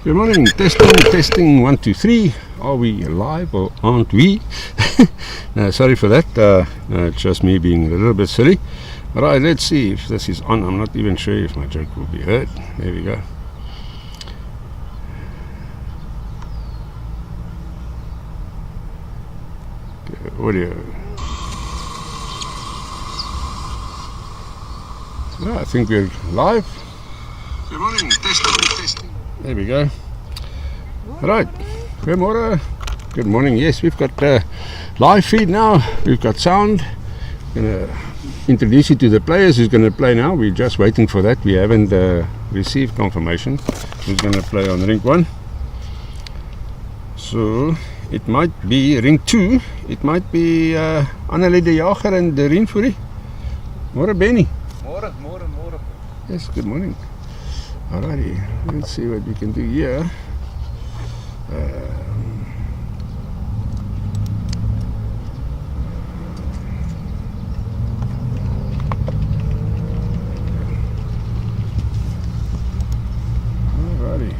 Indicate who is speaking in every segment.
Speaker 1: Good morning. Testing. 1, 2, 3. Are we alive or aren't we? Sorry for that. It's just me being a little bit silly. Alright, let's see if this is on. I'm not even sure if my joke will be heard. There we go. Okay, audio. I think we're live. Good morning. Testing. There we go. Right. Good morning. Yes, we've got live feed now. We've got sound. I'm going to introduce you to the players who's going to play now. We're just waiting for that. We haven't received confirmation who's going to play on ring 1. So it might be ring 2. It might be Annelie de Jager and Doreen Fourie. Môre Benny.
Speaker 2: Môre.
Speaker 1: Yes, good morning. Alrighty, let's see what we can do here. Alrighty.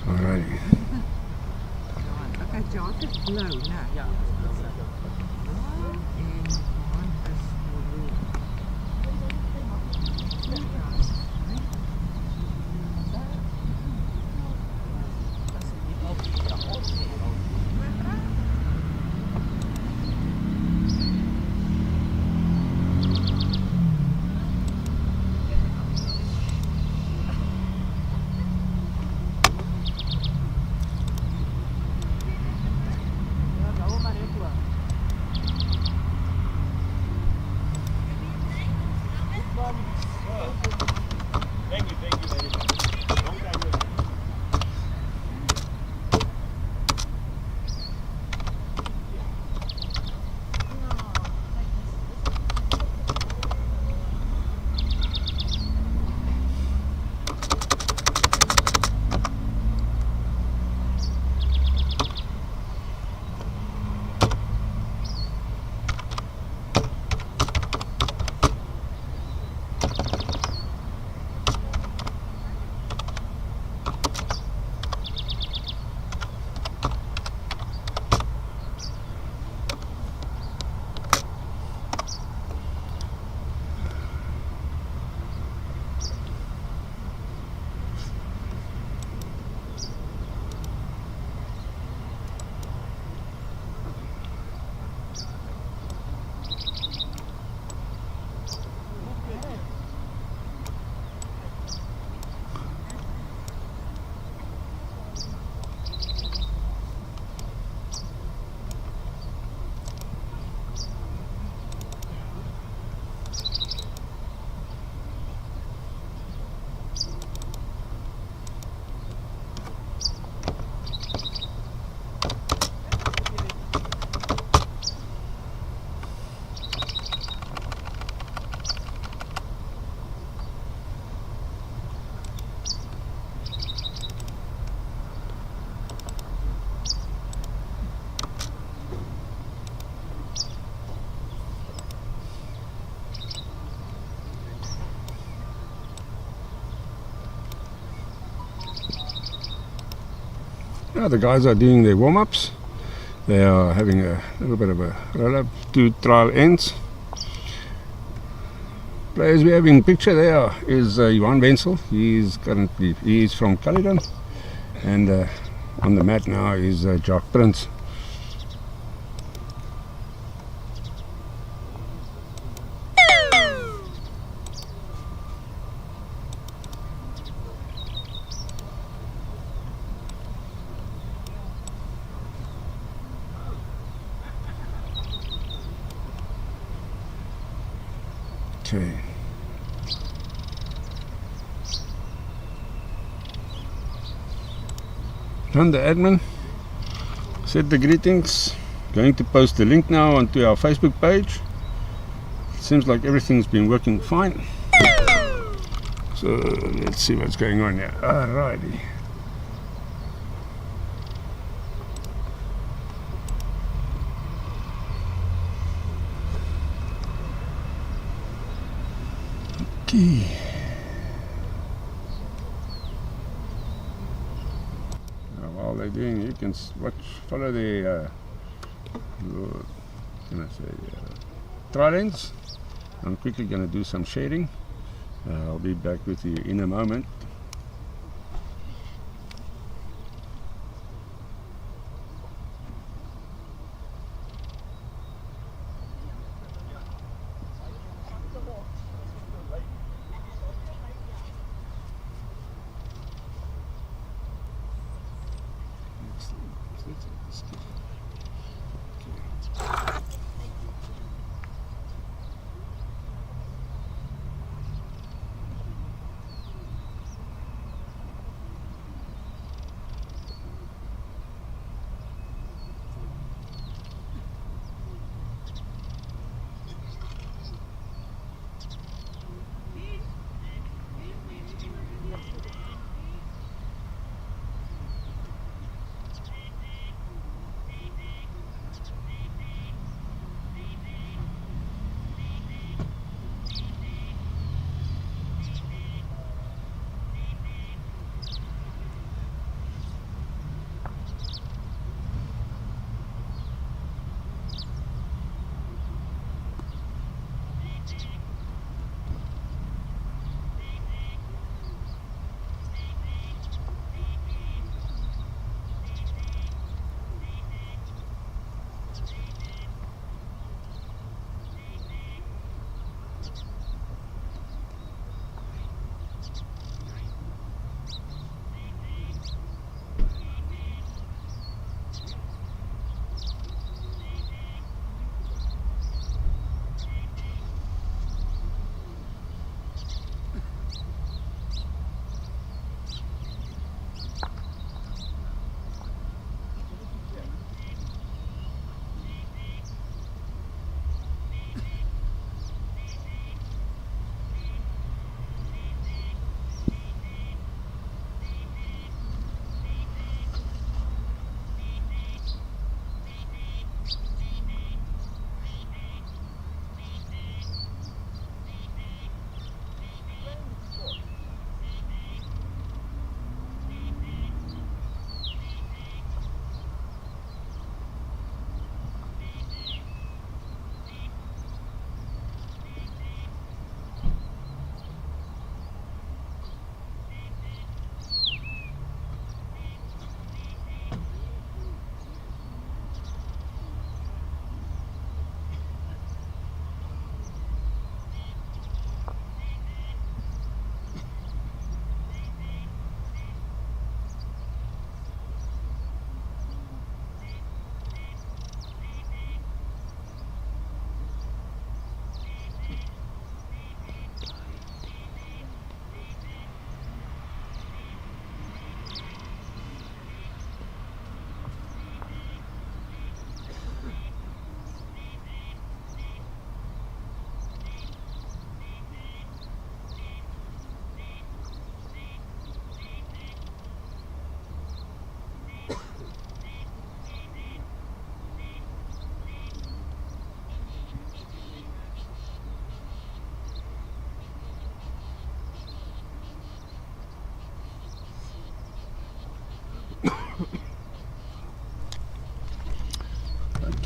Speaker 1: Alrighty.
Speaker 3: Okay, John is blou, né?
Speaker 2: Ja.
Speaker 1: Now the guys are doing their warm-ups. They are having a little bit of a roll-up, 2 trial ends. Players we have in picture there is Johan Wenzel. He is from Caledon, and on the mat now is Jacques Prince. Okay. John the admin said the greetings. Going to post the link now onto our Facebook page. Seems like everything's been working fine. So let's see what's going on here. Alrighty. Okay. While they're doing, you can follow the trial ends. I'm quickly going to do some shading. I'll be back with you in a moment.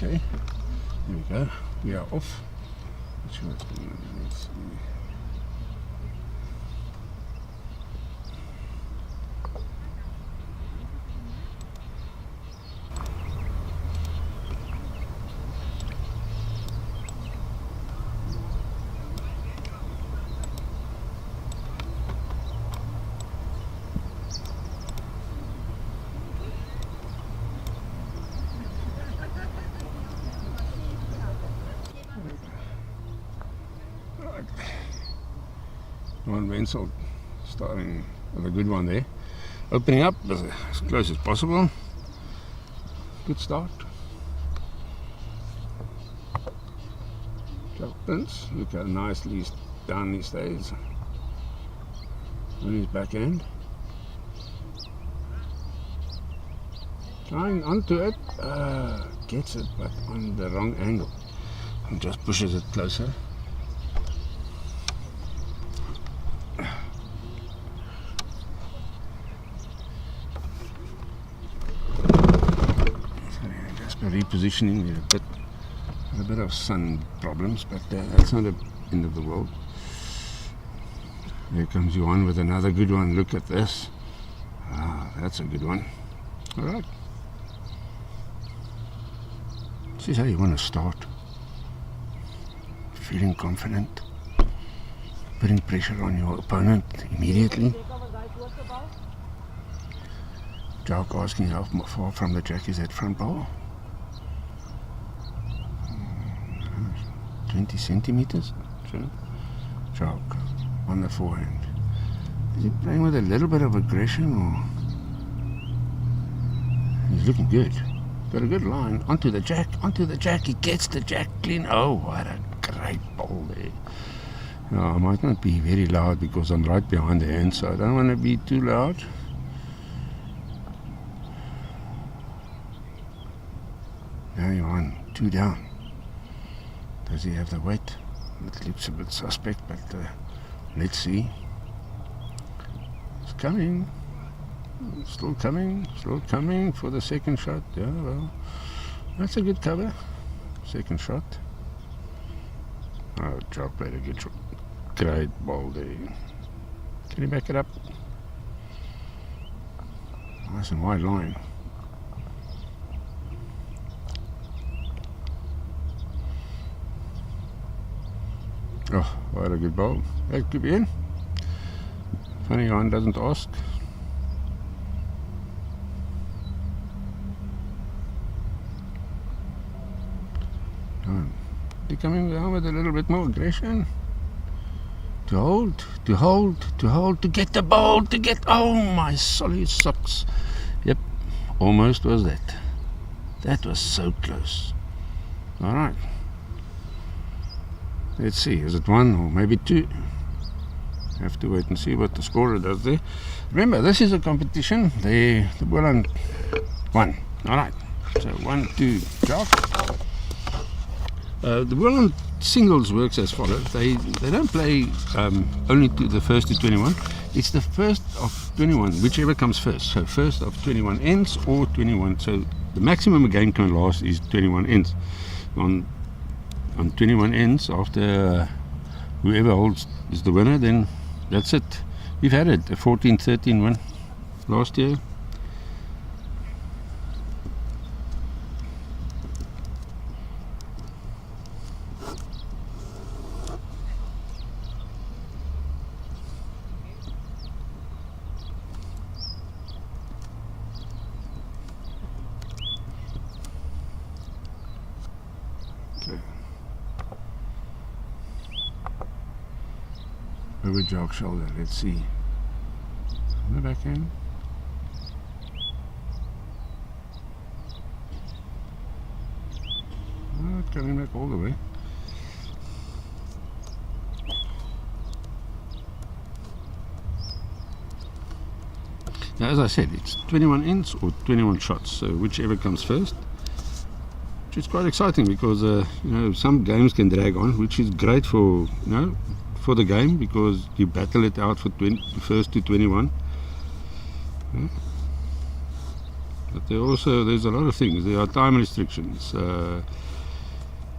Speaker 1: Okay, there we go. We are off. Let's see what's going on. Let's see. One Wenzel starting with a good one there. Opening up as close as possible. Good start. Jack Prince, look how nicely down he stays on his back end. Trying onto it, gets it but on the wrong angle and just pushes it closer. Repositioning with a bit of sun problems, but that's not the end of the world. Here comes Johan with another good one. Look at this. That's a good one. All right. This is how you want to start. Feeling confident, putting pressure on your opponent immediately. Jock asking how far from the jack is that front ball. 20 centimeters. Jock on the forehand. Is he playing with a little bit of aggression, or he's looking good? Got a good line onto the jack. He gets the jack clean. Oh, what a great ball there. I might not be very loud because I'm right behind the hand, so I don't want to be too loud. Now you're on 2 down. Does he have the weight? It looks a bit suspect, but let's see. It's coming. Still coming for the second shot. Yeah, well, that's a good cover. Second shot. Oh, Jock played a good shot. Great ball there. Can he back it up? Nice and wide line. Oh, what a good ball. That could be in. Funny one doesn't ask. They're coming down with a little bit more aggression. To hold, to get the ball, oh my solid socks. Yep, almost was that. That was so close. Alright. Let's see, is it 1 or maybe 2? Have to wait and see what the scorer does there. Remember, this is a competition. The Boland won. Alright, so 1, 2, Jock. The Boland singles works as follows. They don't play only to the first to 21. It's the first of 21, whichever comes first. So first of 21 ends or 21. So the maximum a game can last is 21 ends. On 21 ends, after whoever holds is the winner, then that's it. We've had it, a 14-13 win last year. Over Jock's shoulder, let's see. On the back end. Not coming back all the way. Now, as I said, it's 21 ends or 21 shots, so whichever comes first. Which is quite exciting because some games can drag on, which is great for for the game, because you battle it out for first to 21. But there's a lot of things. There are time restrictions.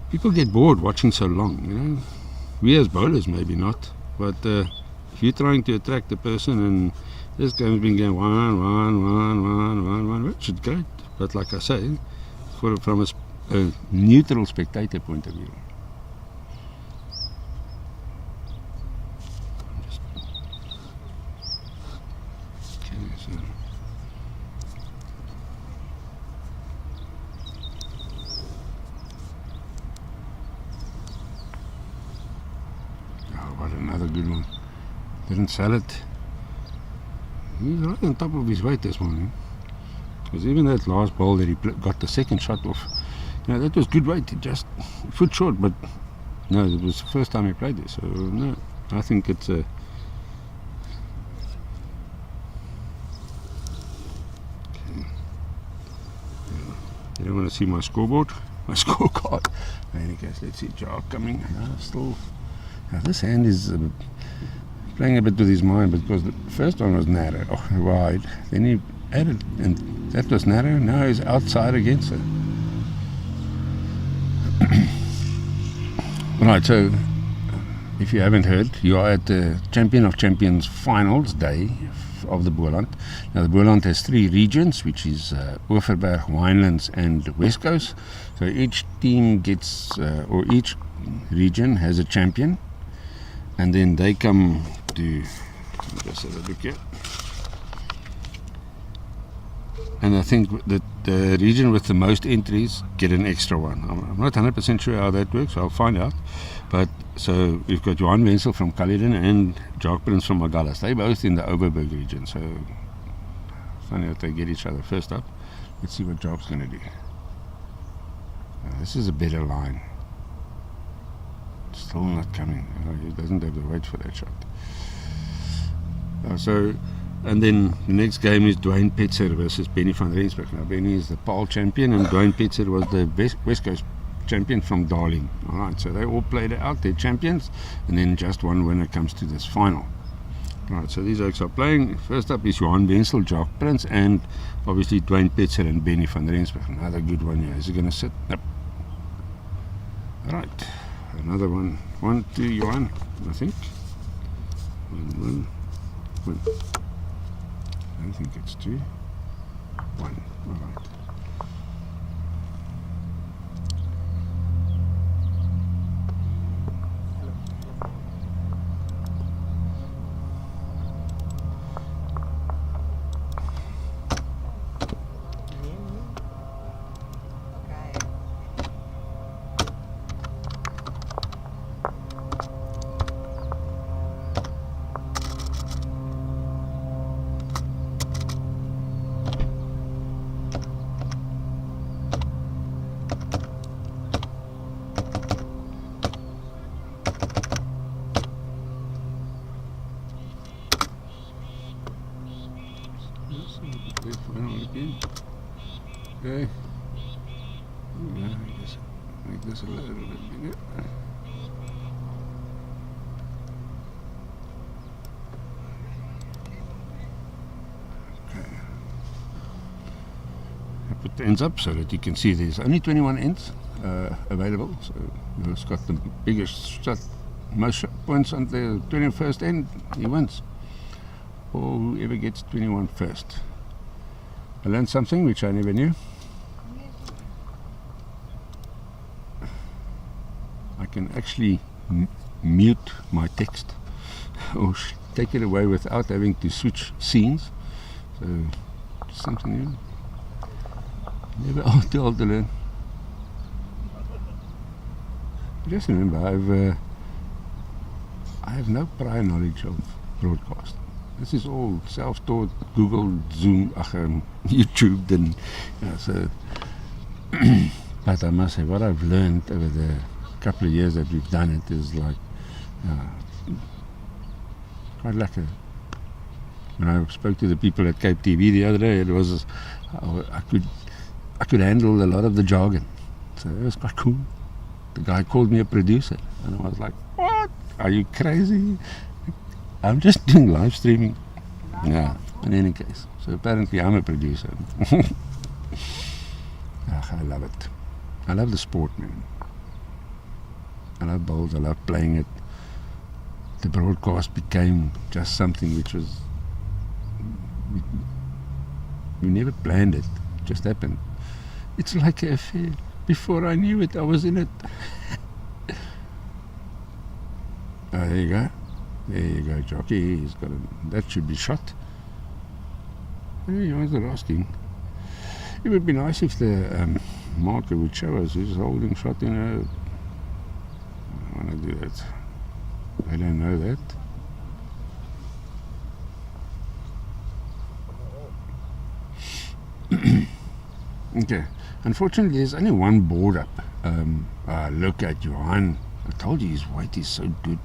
Speaker 1: People get bored watching so long, you know. We as bowlers maybe not, but if you're trying to attract the person, and this game's been going 1, which is great. But like I say, from a neutral spectator point of view. What another good one. Didn't sell it. He's right on top of his weight this morning. Because even that last ball that he got the second shot off, you know, that was good weight. Just foot short, but no, it was the first time he played this. So no, I think it's a. You don't want to see my scoreboard, my scorecard. In any case, let's see Jar coming. Still. Now this hand is playing a bit with his mind, because the first one was narrow, wide. Then he added, and that was narrow. Now he's outside against it. Right, so if you haven't heard, you are at the Champion of Champions Finals Day of the Boland. Now the Boland has 3 regions, which is Overberg, Winelands and West Coast. So each team gets, or each region has a champion. And then they come to, just have a look here. And I think that the region with the most entries get an extra one. I'm not 100% sure how that works, I'll find out. But so we've got Johan Wenzel from Caledon and Jacques Prins from Magalhães. They're both in the Overberg region, so funny that they get each other first up. Let's see what Jacques going to do. This is a better line. Still not coming. He doesn't have the weight for that shot. And then the next game is Dwayne Petzer versus Benny van Rensburg. Now Benny is the PAL champion and Dwayne Petzer was the West Coast champion from Darling. Alright, so they all played out, they're champions, and then just one winner comes to this final. Alright, so these oaks are playing. First up is Johan Wenzel, Jacques Prins, and obviously Dwayne Petzer and Benny van Rensburg. Another good one here. Is he going to sit? Nope. Alright. Another one. 1, 2, Johan, I think. 1. I think it's 2. 1. All right. Okay. Just make this a little bit bigger. Okay. I put the ends up so that you can see there's only 21 ends available. So who's got the biggest shot, most points on the 21st end, he wins. Or whoever gets 21 first. I learned something which I never knew. I can actually mute my text or take it away without having to switch scenes. So, something new. Never too old to learn. Just remember, I have no prior knowledge of broadcast. This is all self-taught, Google, Zoom, YouTube, and so. But I must say, what I've learned over the couple of years that we've done it is like quite lucky. When I spoke to the people at Cape TV the other day, it was I could handle a lot of the jargon, so it was quite cool. The guy called me a producer, and I was like, "What? Are you crazy? I'm just doing live streaming." Yeah, in any case. So apparently I'm a producer. I love it. I love the sport, man. I love bowls. I love playing it. The broadcast became just something which was... We never planned it. It just happened. It's like an affair. Before I knew it, I was in it. There you go. There you go, jockey. He's got that should be shot. You guys are asking. It would be nice if the marker would show us who's holding shot in a... I want to do that. I don't know that. Okay. Unfortunately, there's only one board up. Look at Johan. I told you his weight is so good.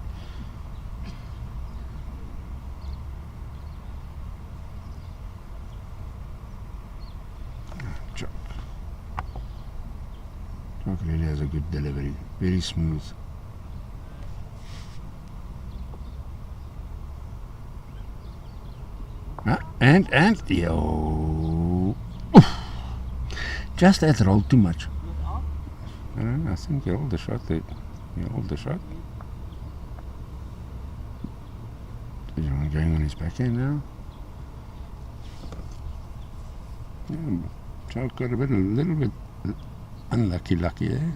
Speaker 1: Chuck really has a good delivery. Very smooth. And yo, just that rolled too much. I don't know, I think you hold the shot there. You hold the shot. Is he going on his backhand now? Yeah, Chuck got a little bit lucky there.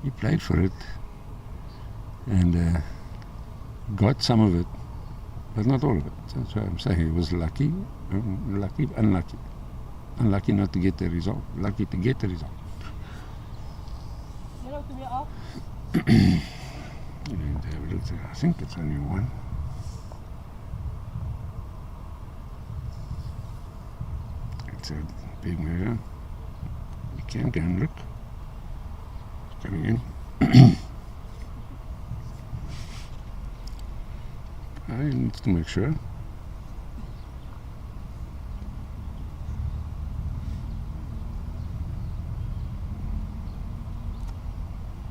Speaker 1: He played for it and got some of it. But not all of it. That's why I'm saying he was lucky, unlucky. Unlucky not to get the result. Lucky to get the result. I think it's only one. It's a big measure. You can go and look. It's coming in. I need to make sure.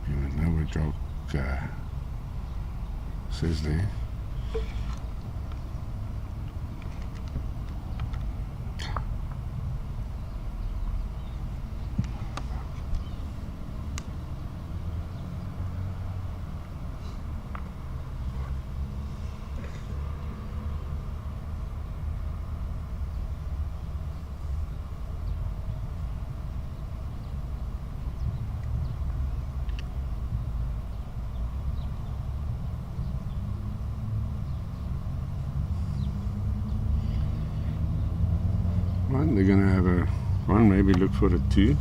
Speaker 1: You know what Jock says there. One, they're going to have a one, maybe look for a two.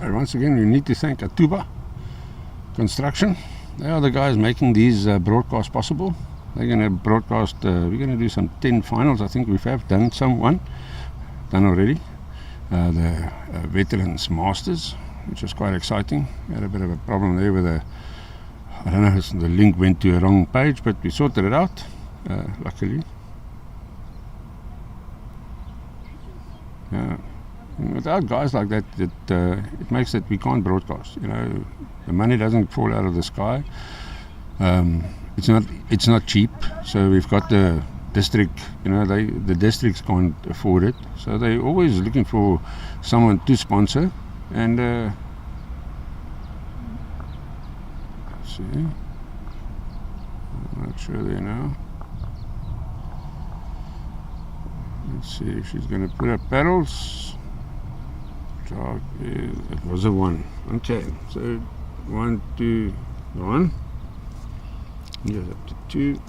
Speaker 1: Once again, we need to thank Atuba Construction. They are the guys making these broadcasts possible. They're going to broadcast, we're going to do some 10 finals. I think we have done done already. The Veterans Masters, which was quite exciting. We had a bit of a problem there with I don't know, the link went to a wrong page, but we sorted it out, luckily. Without guys like that, it makes it we can't broadcast. You know, the money doesn't fall out of the sky. It's not cheap. So we've got the district. You know, the districts can't afford it. So they're always looking for someone to sponsor. And let's see, I'm not sure there now. Let's see if she's going to put up paddles. It was a one. Okay, so 1, 2, 1. Goes up to 2.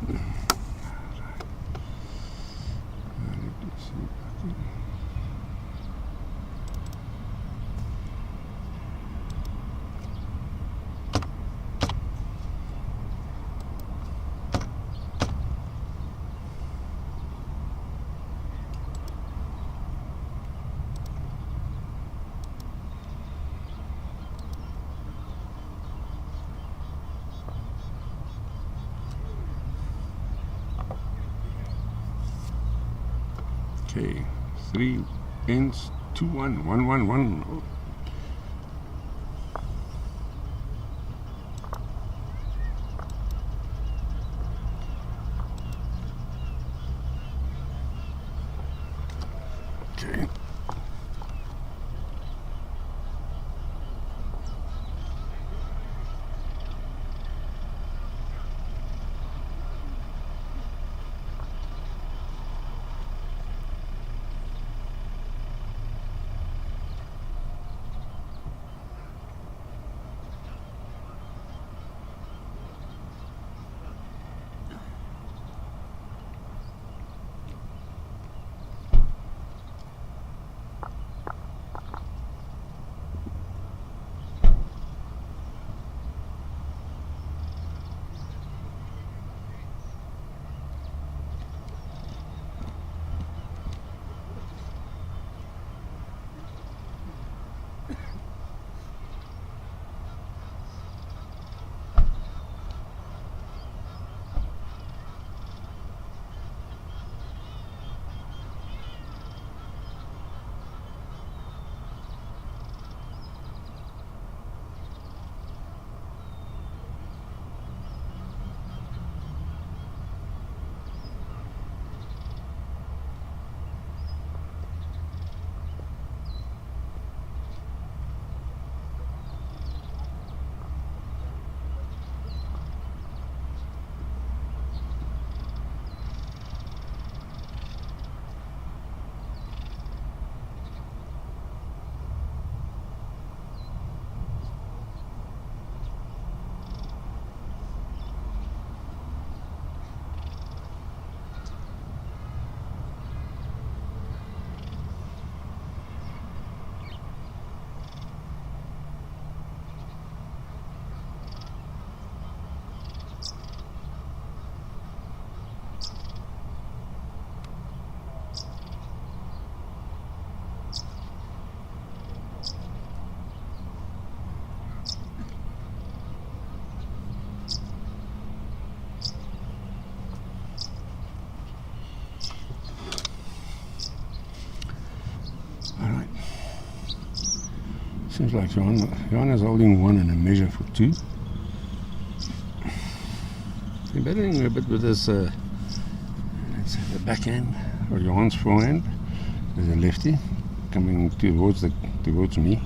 Speaker 1: Okay, 3 ends, 2 1 1 1 1. Oh. Okay. Alright. Seems like Johanna's holding 1 and a measure for 2. He's battling a bit with this the backhand, or Johan's forehand. There's a lefty coming towards me,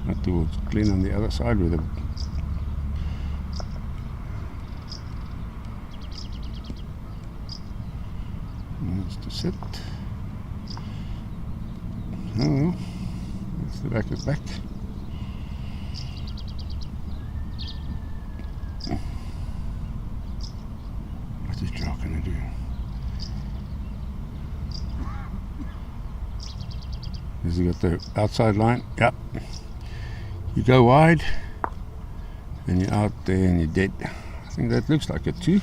Speaker 1: not towards Glenn on the other side with a needs to sit. Oh, that's the back is back. What's this jaw gonna do? Has he got the outside line? Yep. You go wide, and you're out there and you're dead. I think that looks like a 2.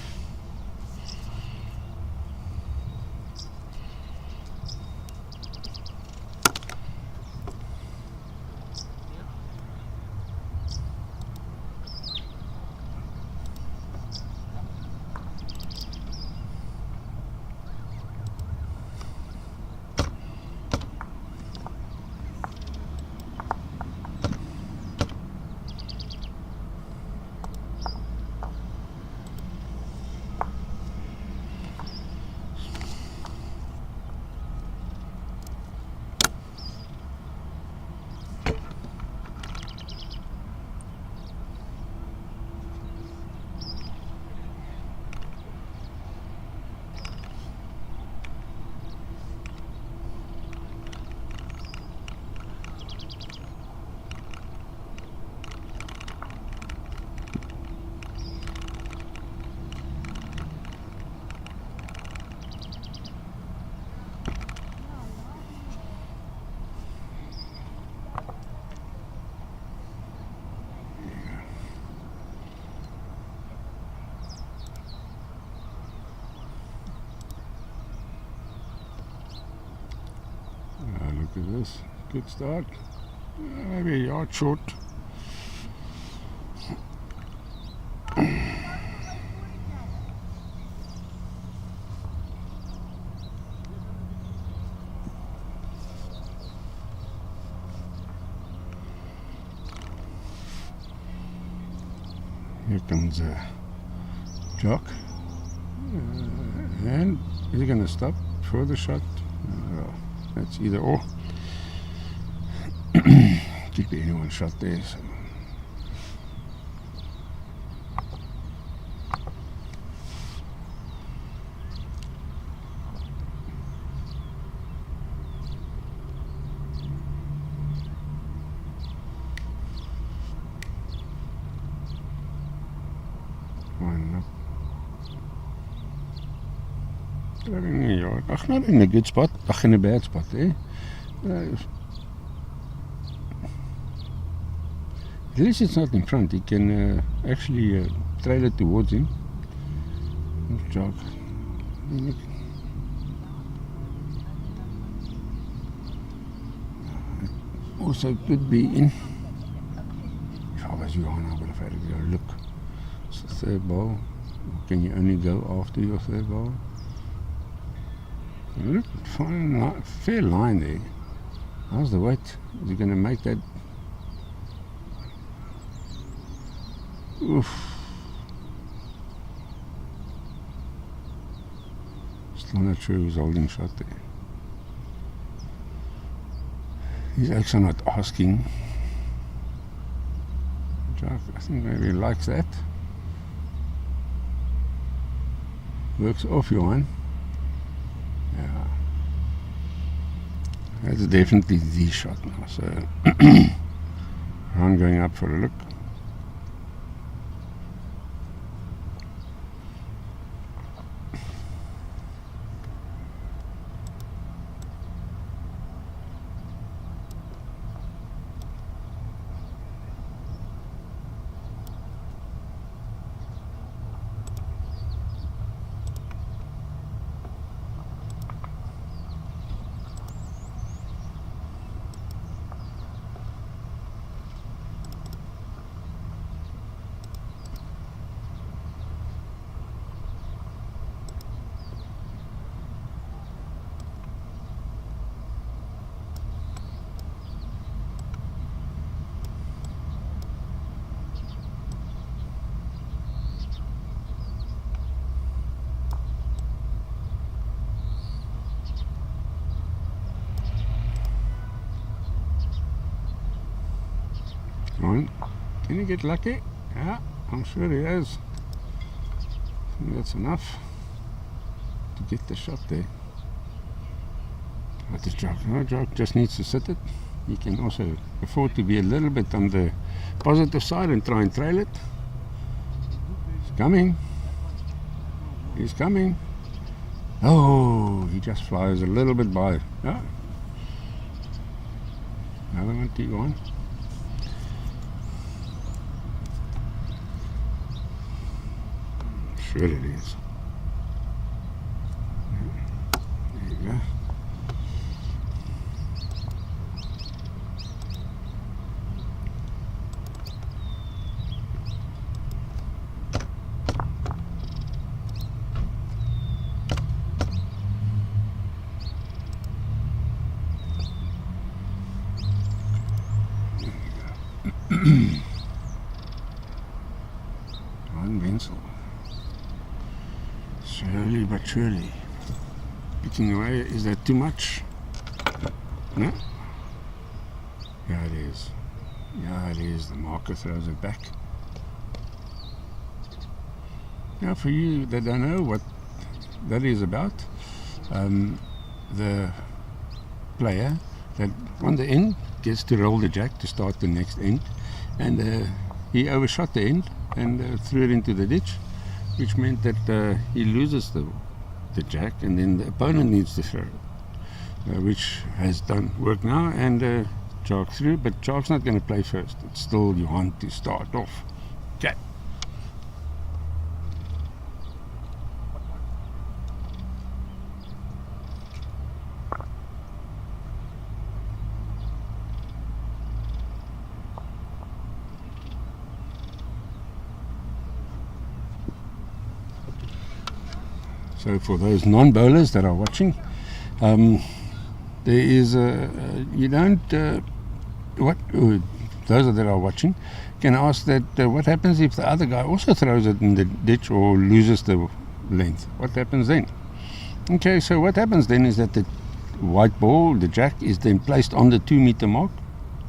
Speaker 1: Look at this, good start. Maybe a yard short. Here comes Jock. And is he going to stop for the shot? That's either or. Could be anyone's shot there. So. One up. Driving in a yard. Not in a good spot. In a bad spot, eh? At least it's not in front. He can actually trail it towards him. Jog. Also could be in. If I was Johan, I would have had to go look. It's the third ball. Can you only go after your third ball? Look, fine, fair line there. How's the weight? Is he going to make that? Oof. Still not sure who's holding shot there. He's actually not asking. Jack, I think maybe he likes that. Works off Johan. Yeah. That's definitely the shot now. So I'm going up for a look. Can he get lucky? Yeah, I'm sure he is. I think that's enough to get the shot there. But the Jock, no, Jock just needs to sit it. He can also afford to be a little bit on the positive side and try and trail it. He's coming. He's coming. Oh, he just flies a little bit by. Yeah. Another one, T1. Sure it is. There you go. One Wenzel. Slowly but surely. Picking away, is that too much? No? Yeah, it is. Yeah, it is. The marker throws it back. Now, for you that don't know what that is about, the player that on the end gets to roll the jack to start the next end, and he overshot the end and threw it into the ditch, which meant that he loses the jack, and then the opponent needs to throw it, which has done work now, and Jock threw, but Jock's not going to play first. It's still Johan to start off. Okay. So for those non-bowlers that are watching, there is you don't those that are watching can ask that what happens if the other guy also throws it in the ditch or loses the length? What happens then? Okay, so what happens then is that the white ball, the jack, is then placed on the 2 meter mark,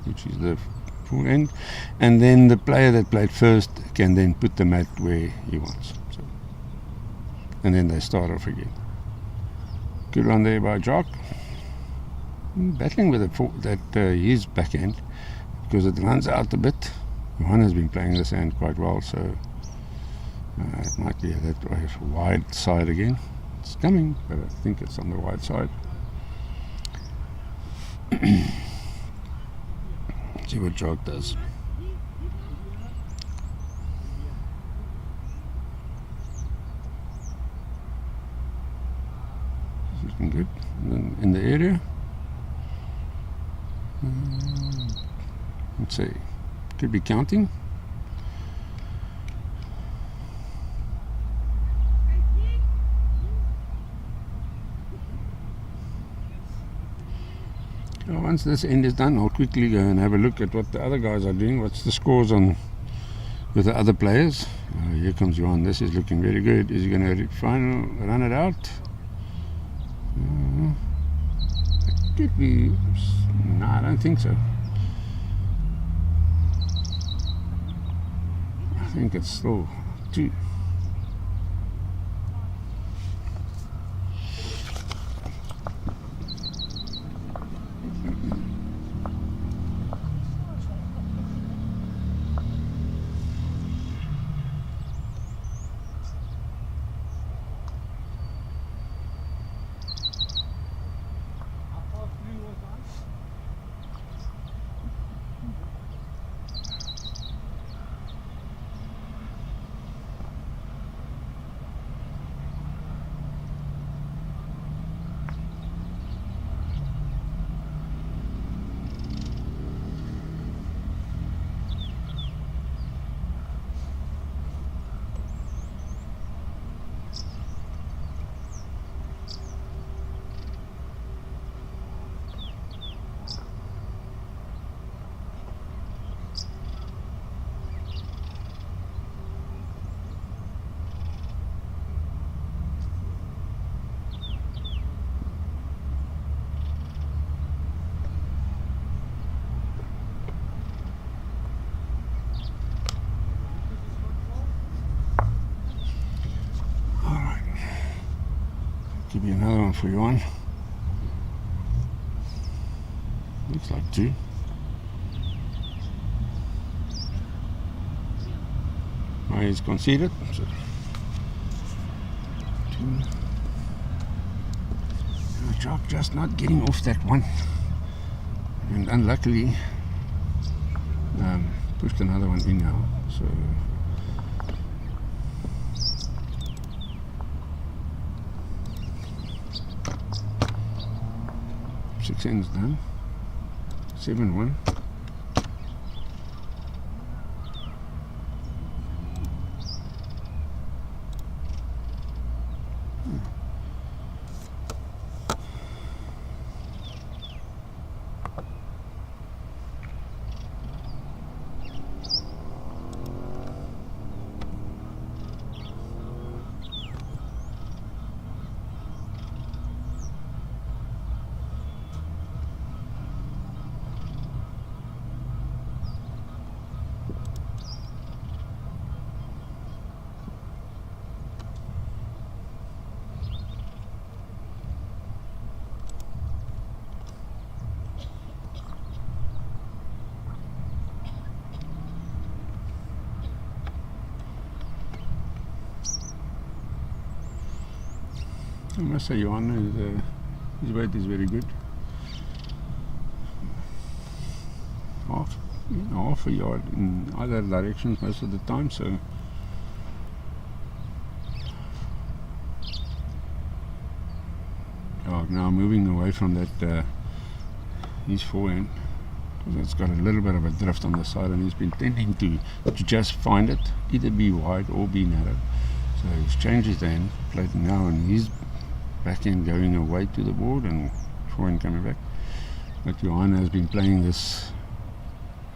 Speaker 1: which is the full end, and then the player that played first can then put the mat where he wants. So, and then they start off again. Good run there by Jock. Battling with his backhand because it runs out a bit. Johan has been playing this hand quite well, so it might be that wide side again. It's coming, but I think it's on the wide side. See what Jock does. Looking good. In the area. Let's see. Could be counting. Once this end is done, I'll quickly go and have a look at what the other guys are doing. What's the scores on with the other players? Here comes Johan. This is looking very good. Is he going to run it out? It could be. No, I don't think so. I think it's still 2. Give me another one for you on. Looks like 2. Oh, he's conceded. So 2. Jock just not getting off that one. And unluckily pushed another one in now. So 6 ends done. 7-1. I must say, Johan, his weight is very good. Half a yard in either directions most of the time, so now moving away from that his forehand, because it's got a little bit of a drift on the side, and he's been tending to just find it, either be wide or be narrow. So he's changed his hand, played now, and he's backhand going away to the board and forehand coming back. But Johan has been playing this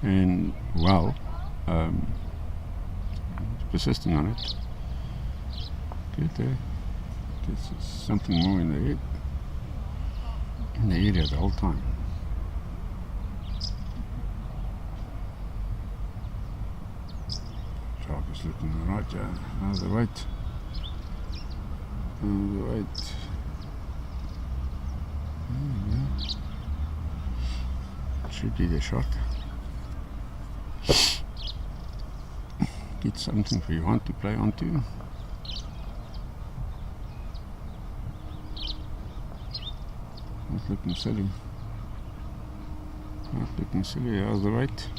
Speaker 1: and well, persisting on it. Get there. There's something more in the area the whole time. Shark is looking right, yeah. How's the weight? The weight. Should be the shot. Get something for you want to play onto. Not looking silly. Not looking silly. How's the weight?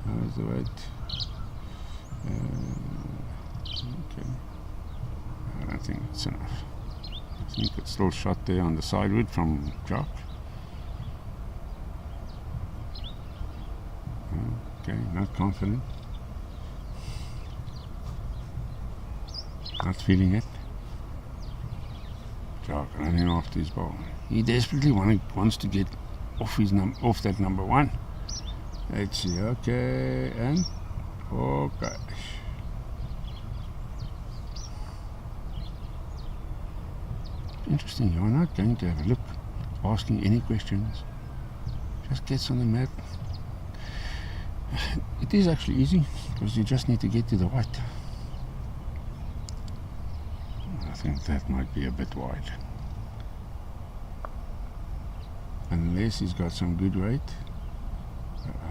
Speaker 1: How's the weight? Okay. I don't think it's enough. I think it's still shot there on the sidewood from Jock. Okay, not confident. Not feeling it. Jock running after his ball. He desperately wants to get off that number one. Let's see. Okay, and oh gosh. Interesting. You're not going to have a look, asking any questions. Just gets on the mat. It is actually easy because you just need to get to the white. I think that might be a bit wide. Unless he's got some good weight.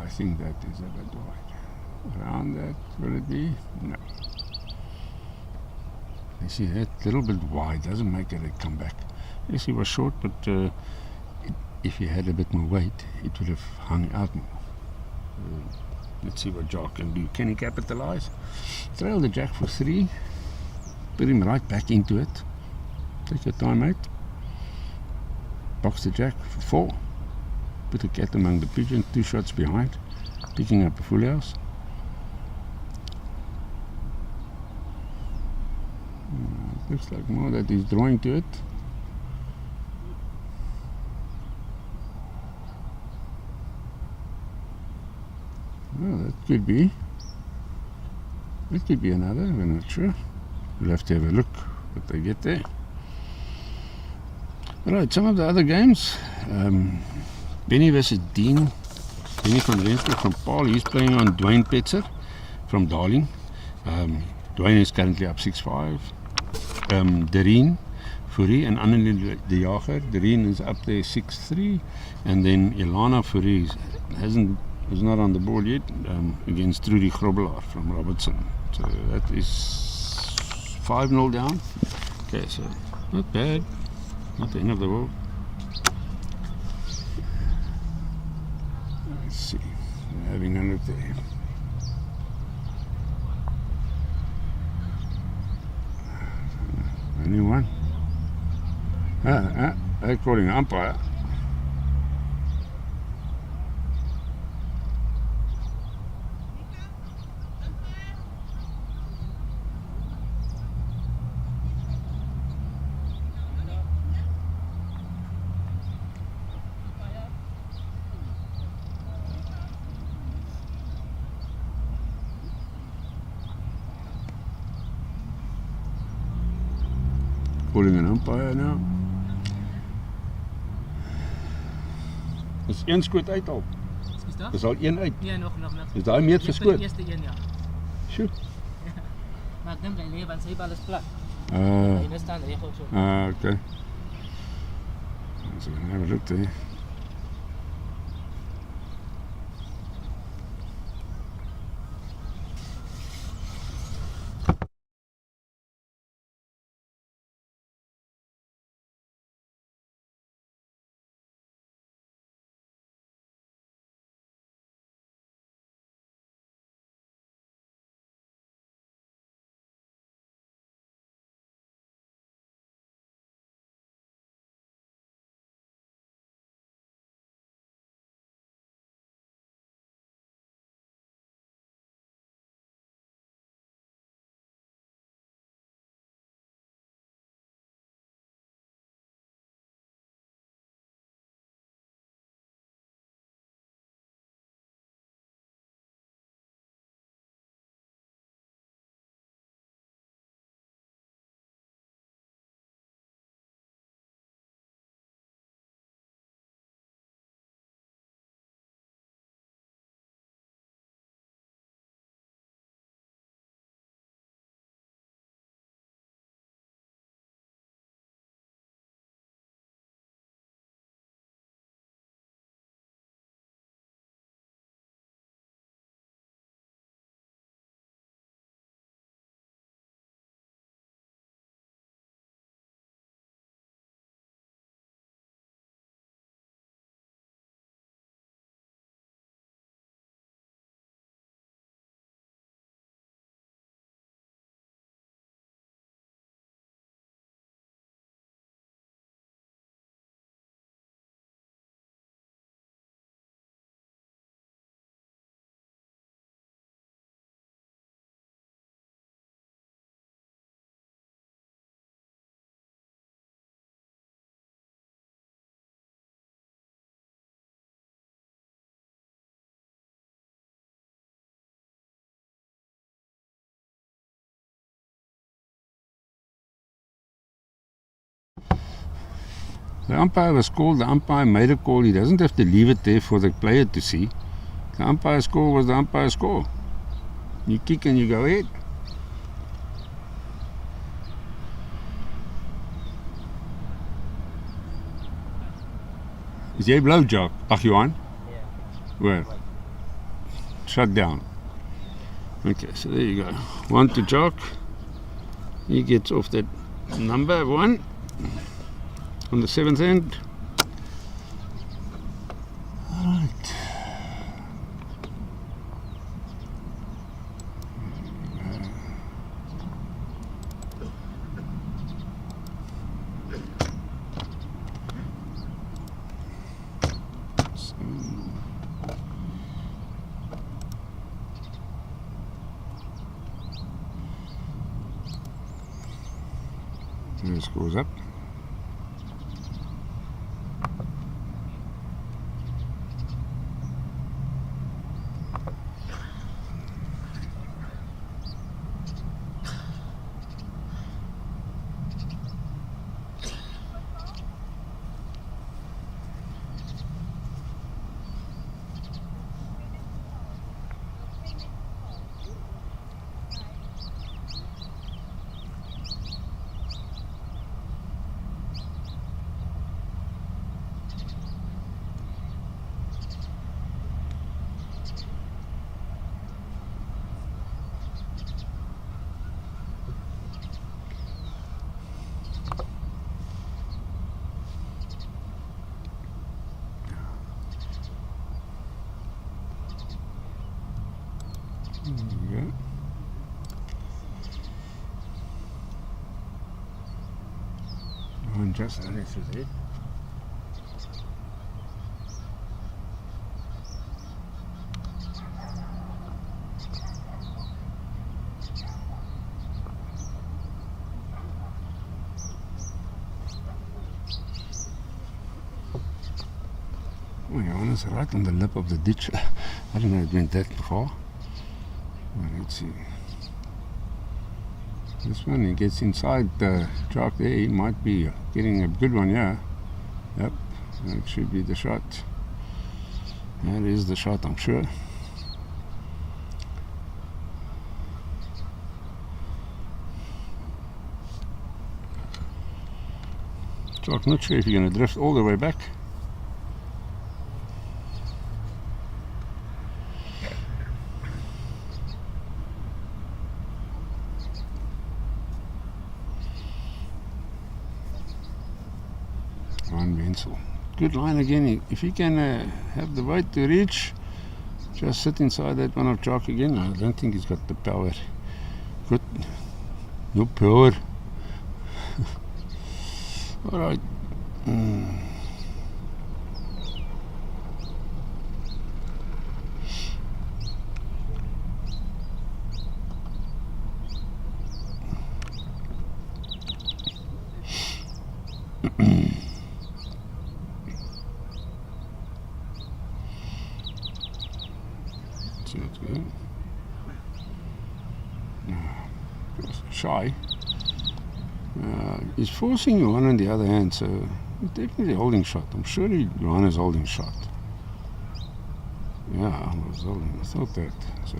Speaker 1: I think that is a bit wide. Around that, will it be? No. You see, that little bit wide doesn't make it a comeback. Yes, he was short, but if he had a bit more weight, it would have hung out more. Let's see what Jock can do. Can he capitalize? Trail the jack for 3. Put him right back into it. Take your time, mate. Box the jack for 4. Put the cat among the pigeons, 2 shots behind. Picking up a full house. Looks like more that he's drawing to it. Well, that could be. It could be another, we're not sure. We'll have to have a look what they get there. Alright, some of the other games. Benny versus Dean. Benny van Rensburg from Paul. He's playing on Dwayne Petzer from Darling. Dwayne is currently up 6-5. Doreen Fourie and Annelie de Jager. Doreen is up there 6-3. And then Ilana Fourie is not on the board yet, against Trudy Grobbelaar from Robertson. So that is 5-0 down. Okay, so not bad. Not the end of the world. Let's see. We're having a look there. Anyone? They're calling an umpire. Calling an umpire now. Is 1 skoot uit al.
Speaker 2: Is dat?
Speaker 1: Is al 1 uit.
Speaker 2: Nee, nog.
Speaker 1: Is daai meer geskoot?
Speaker 2: Die eerste een, ja.
Speaker 1: Sjoe.
Speaker 2: Maar ek dink hy lê want sy bal is plat.
Speaker 1: Hy
Speaker 2: net staan reg ook so.
Speaker 1: Okay. So we can have a look there. The umpire was called, the umpire made a call. He doesn't have to leave it there for the player to see. The umpire's score was the umpire's score. You kick and you go ahead. Is jy blou, Jock? Ag Johan? Where? Shut down. Okay, so there you go. 1 to Jock. He gets off that number 1 on the 7th end. Alright. This goes up. There you go. And just this is it. Oh, Johan is right on the lip of the ditch. I don't know it went that far. Well, let's see. This one, he gets inside the track there, he might be getting a good one, yeah. Yep, that should be the shot. That is the shot, I'm sure. Jock, not sure if you're going to drift all the way back. Good line again. If he can have the weight to reach, just sit inside that one of Jock again. I don't think he's got the power. Good. No power. Alright. Shy. He's forcing Johan on the other hand, so he's definitely holding shot. I'm sure Johan is holding shot. Yeah, I was holding. I thought that. So.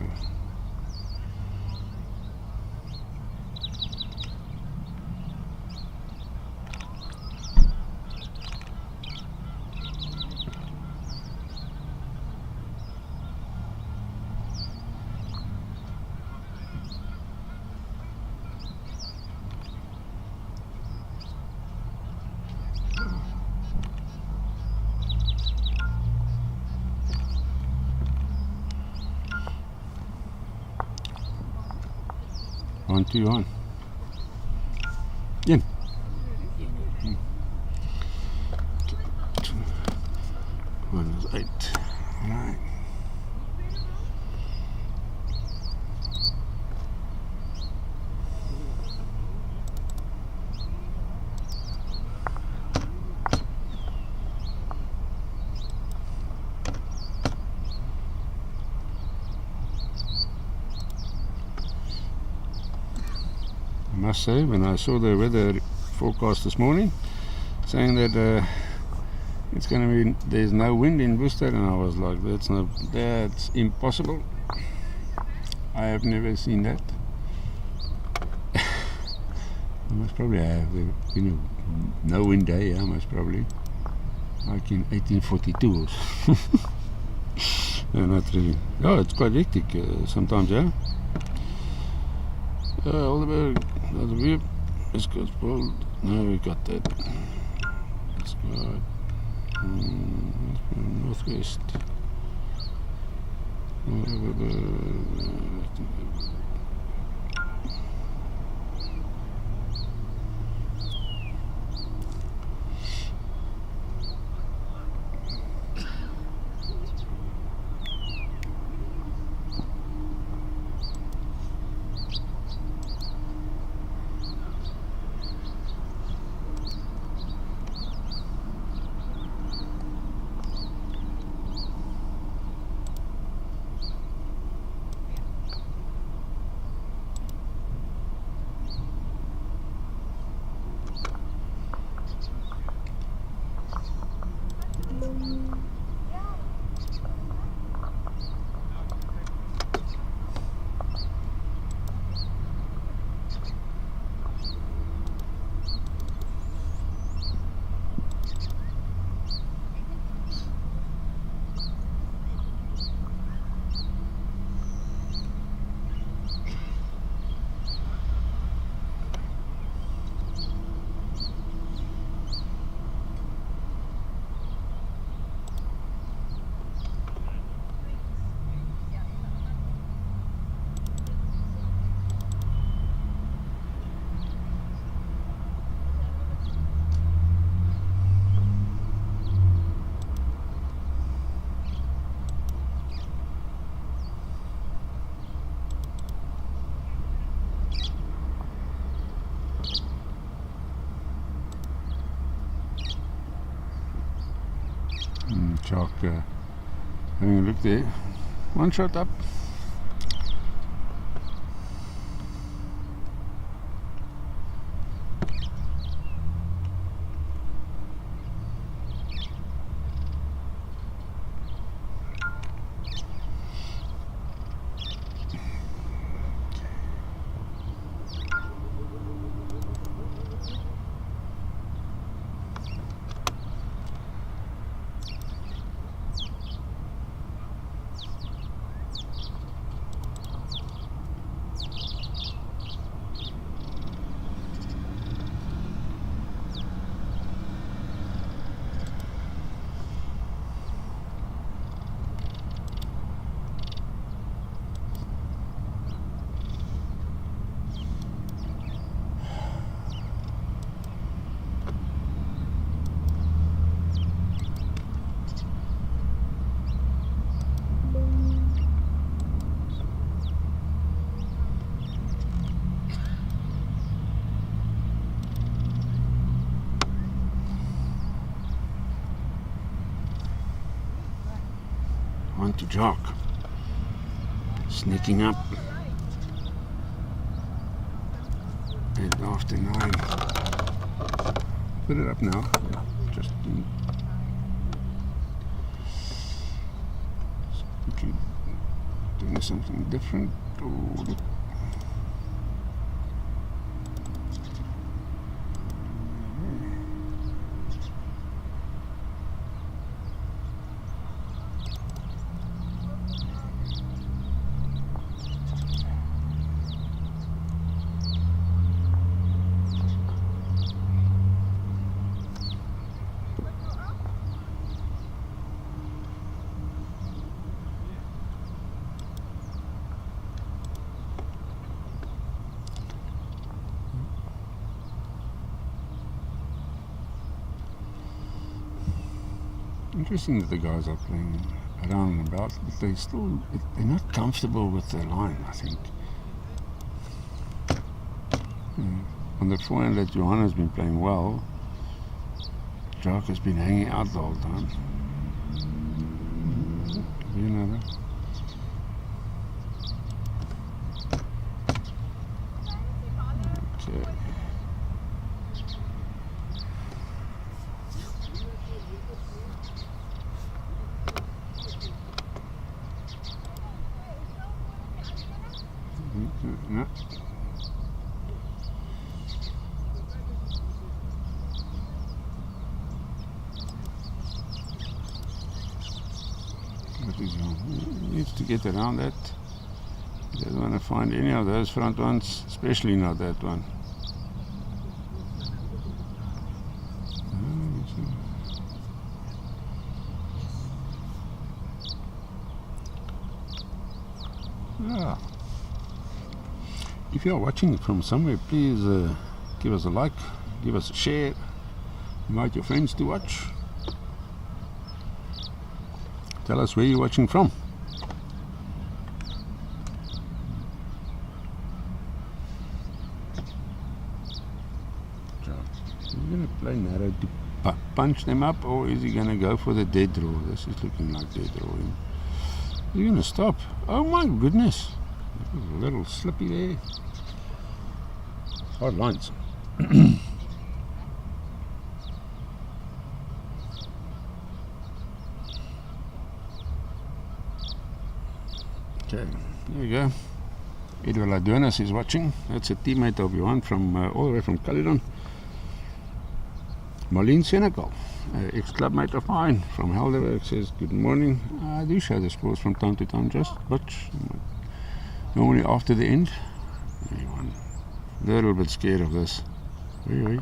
Speaker 1: On to Johan. In. One is 8. Right. I must say, when I saw the weather forecast this morning, saying that it's going to be, there's no wind in Worcester, and I was like, that's impossible. I have never seen that. I must probably have, no wind day, yeah, most probably, like in 1842. No, not really. Oh, it's quite hectic sometimes, yeah. Alderberg, another view. Let's go Boland. No, we got that. Let's go northwest. Chalk having a look there. One shot up. On to Jock. Sneaking up. And after 9. Put it up now. Just doing something different. Oh, interesting that the guys are playing around and about, but they're not comfortable with their line, I think. On the forehand that Johanna has been playing well, Jock has been hanging out the whole time. You know that? Okay. What is wrong? He needs to get around that. He doesn't want to find any of those front ones, especially not that one. Yeah. If you are watching from somewhere, please give us a like, give us a share, invite your friends to watch. Tell us where you're watching from. Is he going to play narrow to punch them up, or is he going to go for the dead draw? This is looking like dead drawing. You're going to stop. Oh my goodness. A little slippy there. Hard lines. Okay, there you go. Edward Ladonis is watching. That's a teammate of Johan from all the way from Caledon. Marlene Senegal, ex-clubmate of mine from Helderberg, says good morning. I do show the scores from time to time, just watch. Normally after the end. Anyone a little bit scared of this. Okay,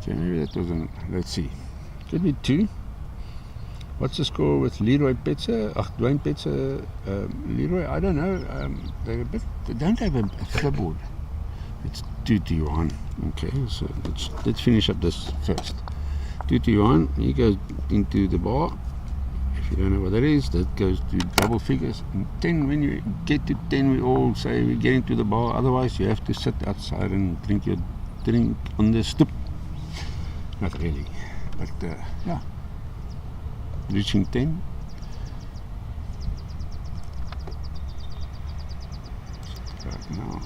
Speaker 1: maybe that was an, let's see. Could be 2. What's the score with Leroy Petzer? Dwayne Petzer, Leroy, I don't know. They don't have a flipboard. It's 2-1. Okay, so let's finish up this first. 2-1. He goes into the bar. If you don't know what that is, that goes to double figures. And 10, when you get to 10, we all say we get into the bar. Otherwise, you have to sit outside and drink your drink on the stoep. Not really, but yeah. Reaching 10. Right now.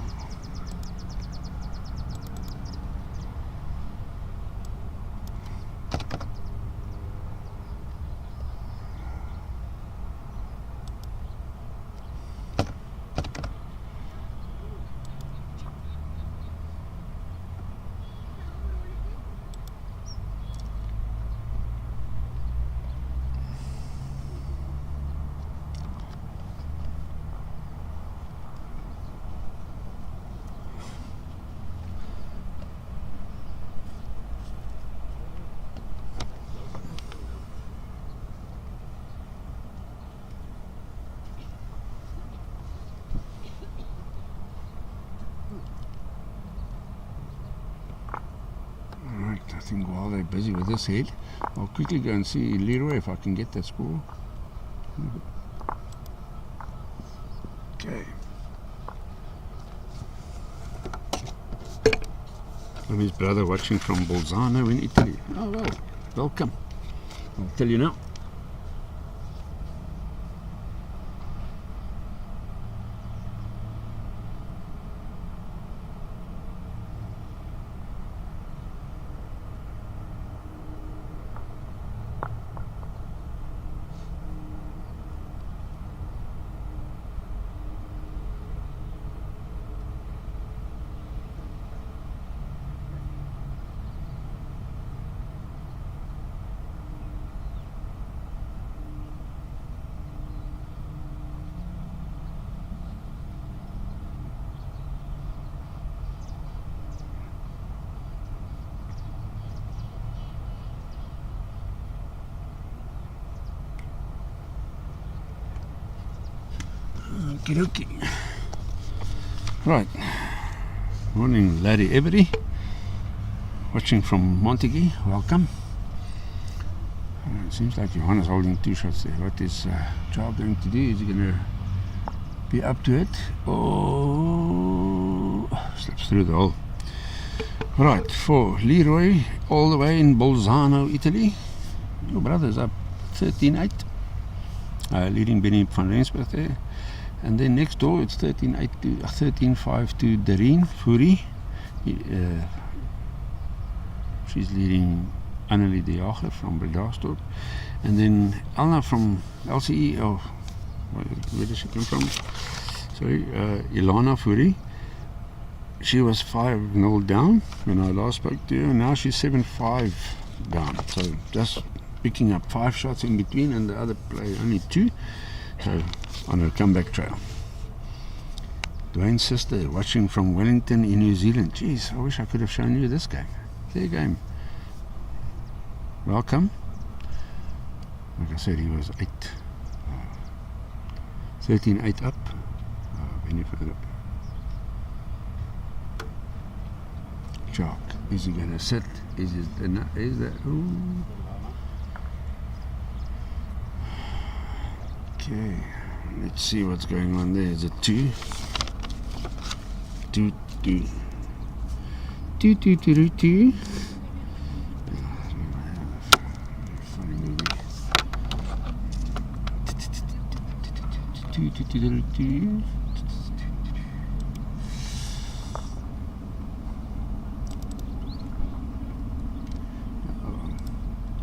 Speaker 1: I think while they're busy with this head, I'll quickly go and see Leroy if I can get that score. Okay. From his brother watching from Bolzano in Italy. Oh well, welcome. I'll tell you now. Okie dokie. Right. Morning, Larry Every. Watching from Montague. Welcome. It seems like Johan is holding 2 shots there. What is Charles going to do? Is he going to be up to it? Oh, slips through the hole. Right, for Leroy, all the way in Bolzano, Italy. Your brother's up 13-8. Leading Benny van Rensburg there. And then next door it's 13-8 to 13-5 to Dareen Fourie. She's leading Annelie de Jager from Bredasdorp. And then Elna from LCE, where does she come from? Sorry, Ilana Furi. She was 5-0 down when I last spoke to her. Now she's 7-5 down. So just picking up 5 shots in between, and the other player only 2. So on a comeback trail. Dwayne's sister watching from Wellington in New Zealand. Jeez, I wish I could have shown you this game. Their game. Welcome. Like I said, he was 13-8 up. Any further. Shark. Is he going to sit? Is that? Ooh. Okay. Let's see what's going on there. Is it 2? 2. 2. 2, 2, 2, 2. Funny movie. 2, 2, 2, 2.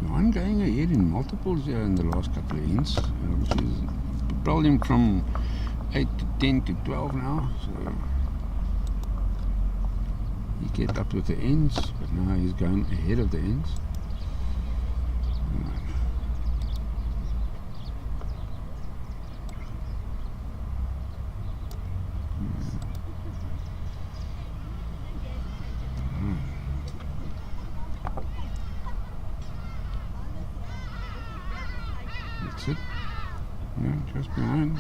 Speaker 1: One going ahead in multiples here in the last couple of ends, which is propelled him from 8 to 10 to 12 now. So he kept up with the ends, but now he's going ahead of the ends. That's it. Yeah, just behind.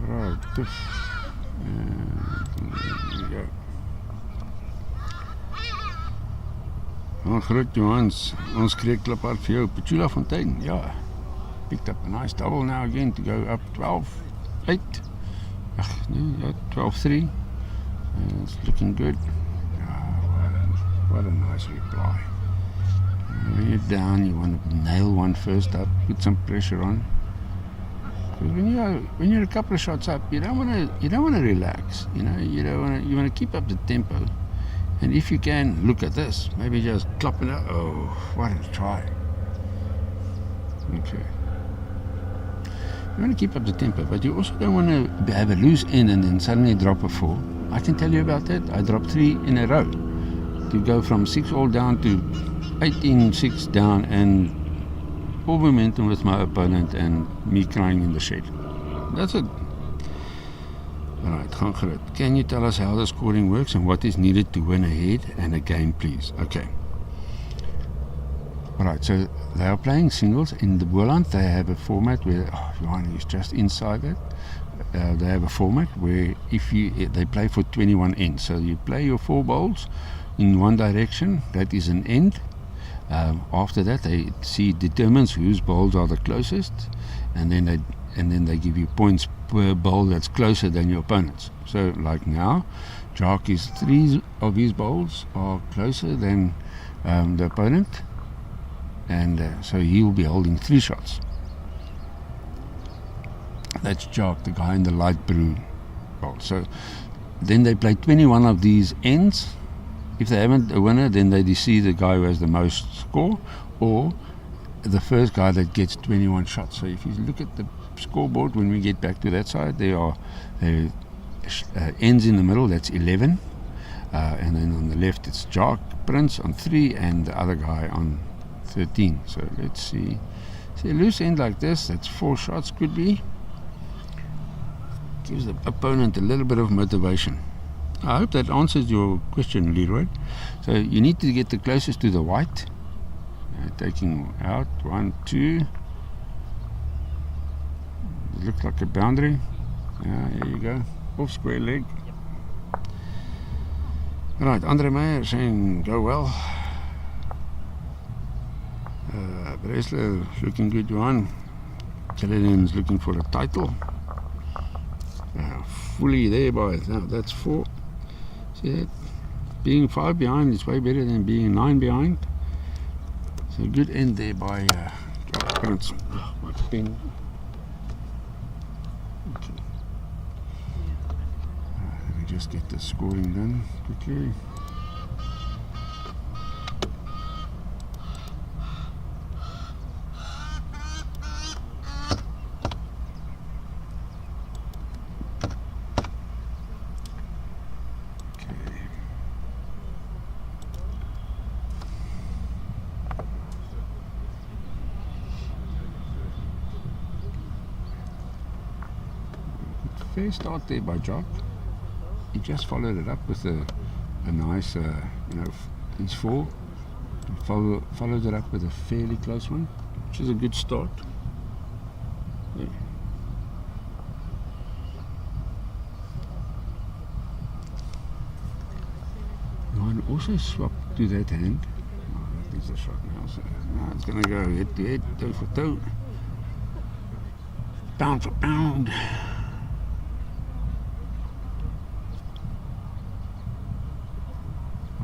Speaker 1: Right, and there we go. Groot Johans, ons kreeg klip vir jou, Petula Fontein, ja. Picked up a nice double now again to go up 12-8. Yeah, 12-3. It's looking good. What a nice reply. When you're down, you want to nail one first up, put some pressure on. Because when you're a couple of shots up, you don't want to relax. You want to keep up the tempo. And if you can, look at this. Maybe just clop it out. Oh, what a try. Okay. You want to keep up the tempo, but you also don't want to have a loose end and then suddenly drop a 4. I can tell you about that. I dropped 3 in a row to go from 6 all down to 18-6 down, and all momentum with my opponent and me crying in the shed. That's it. Alright, gaan gerust. Can you tell us how the scoring works and what is needed to win ahead and a game, please? Okay. Alright, so they are playing singles. In the Boland, they have a format where, Johan is just inside it. They have a format where they play for 21 ends. So you play your 4 bowls in one direction, that is an end. After that, they determines whose bowls are the closest, and then they give you points per bowl that's closer than your opponent's. So like now, Jock is 3 of his bowls are closer than the opponent, and so he will be holding 3 shots. That's Jock, the guy in the light blue bowl. So then they play 21 of these ends. If they haven't a winner, then they see the guy who has the most score, or the first guy that gets 21 shots. So if you look at the scoreboard, when we get back to that side, there are ends in the middle, that's 11. And then on the left, it's Jock Prince on 3 and the other guy on 13. So let's see. See a loose end like this, that's 4 shots, could be. Gives the opponent a little bit of motivation. I hope that answers your question, Leroy. So you need to get the closest to the white. Taking out 1, 2. It looks like a boundary. There you go. Off square leg. Right, Andre Meyer saying go well. Bresler looking good, Johan. Caledon's looking for a title. Fully there, boys. Now that's 4. See that? Being 5 behind is way better than being 9 behind. So good end there by Prince. My pen. Okay. Let me just get the scoring done quickly. fair start there by Jock. He just followed it up with a nice, his 4. Followed it up with a fairly close one, which is a good start. Yeah. Johan also swapped to that hand. Oh, that is a shot now. So now it's going to go head to head, toe for toe, pound for pound.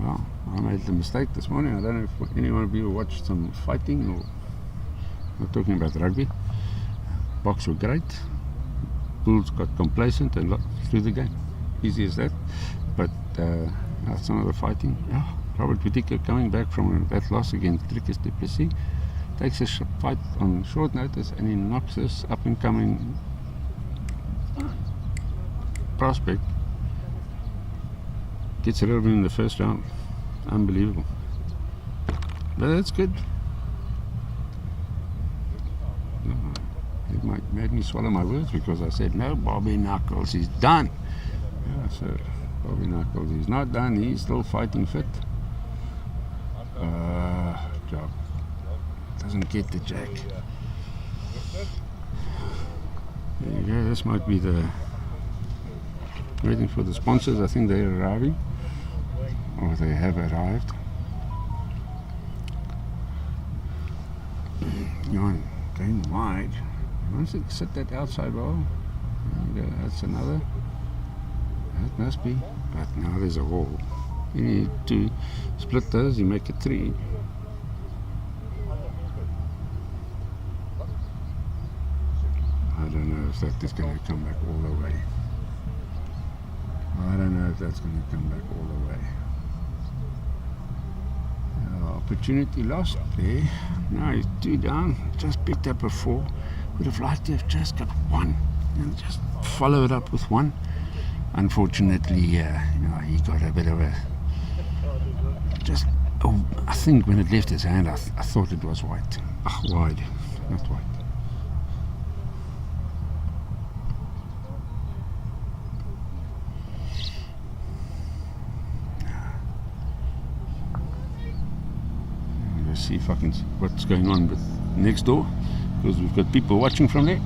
Speaker 1: Well, I made the mistake this morning. I don't know if any one of you watched some fighting, or I'm talking about rugby. Box were great. Bulls got complacent and threw the game. Easy as that. But some of the fighting, Robert Whittaker coming back from that loss against Trickus du Plessis, takes a fight on short notice and he knocks this up and coming prospect. Gets rid of him in the first round. Unbelievable. But that's good. It made me swallow my words because I said, no, Bobby Knuckles, he's done. Yeah, so Bobby Knuckles, he's not done. He's still fighting fit. Job. Doesn't get the jack. There you go. This might be the... Waiting for the sponsors. I think they're arriving. Or they have arrived. Johan going wide. He wants to sit that outside ball. There you go. That's another. That must be. But now there's a hole. You need to split those. You make it 3. I don't know if that is going to come back all the way. I don't know if that's going to come back all the way. Opportunity lost there. Now he's 2 down. Just picked up a 4. Would have liked to have just got 1 and just follow it up with 1. Unfortunately, he got a bit of a... I think when it left his hand, I thought it was white. Wide, not white. See if I can see what's going on with next door, because we've got people watching from there.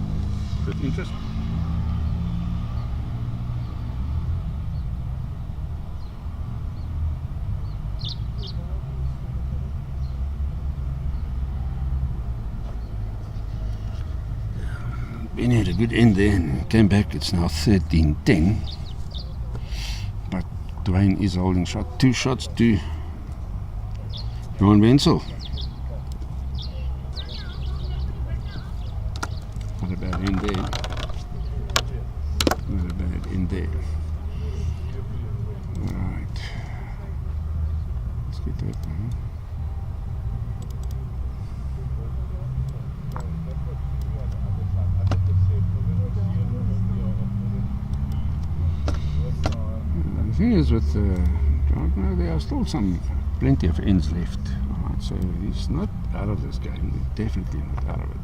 Speaker 1: Got interest. Ben had a good end there and came back. It's now 13-10, but Dwayne is holding shot. 2 shots to Johan Wenzel. Not a bad end there. Not a bad end there. Alright. Let's get that one. The thing is with there are still plenty of ends left. Alright, so he's not out of this game. He's definitely not out of it.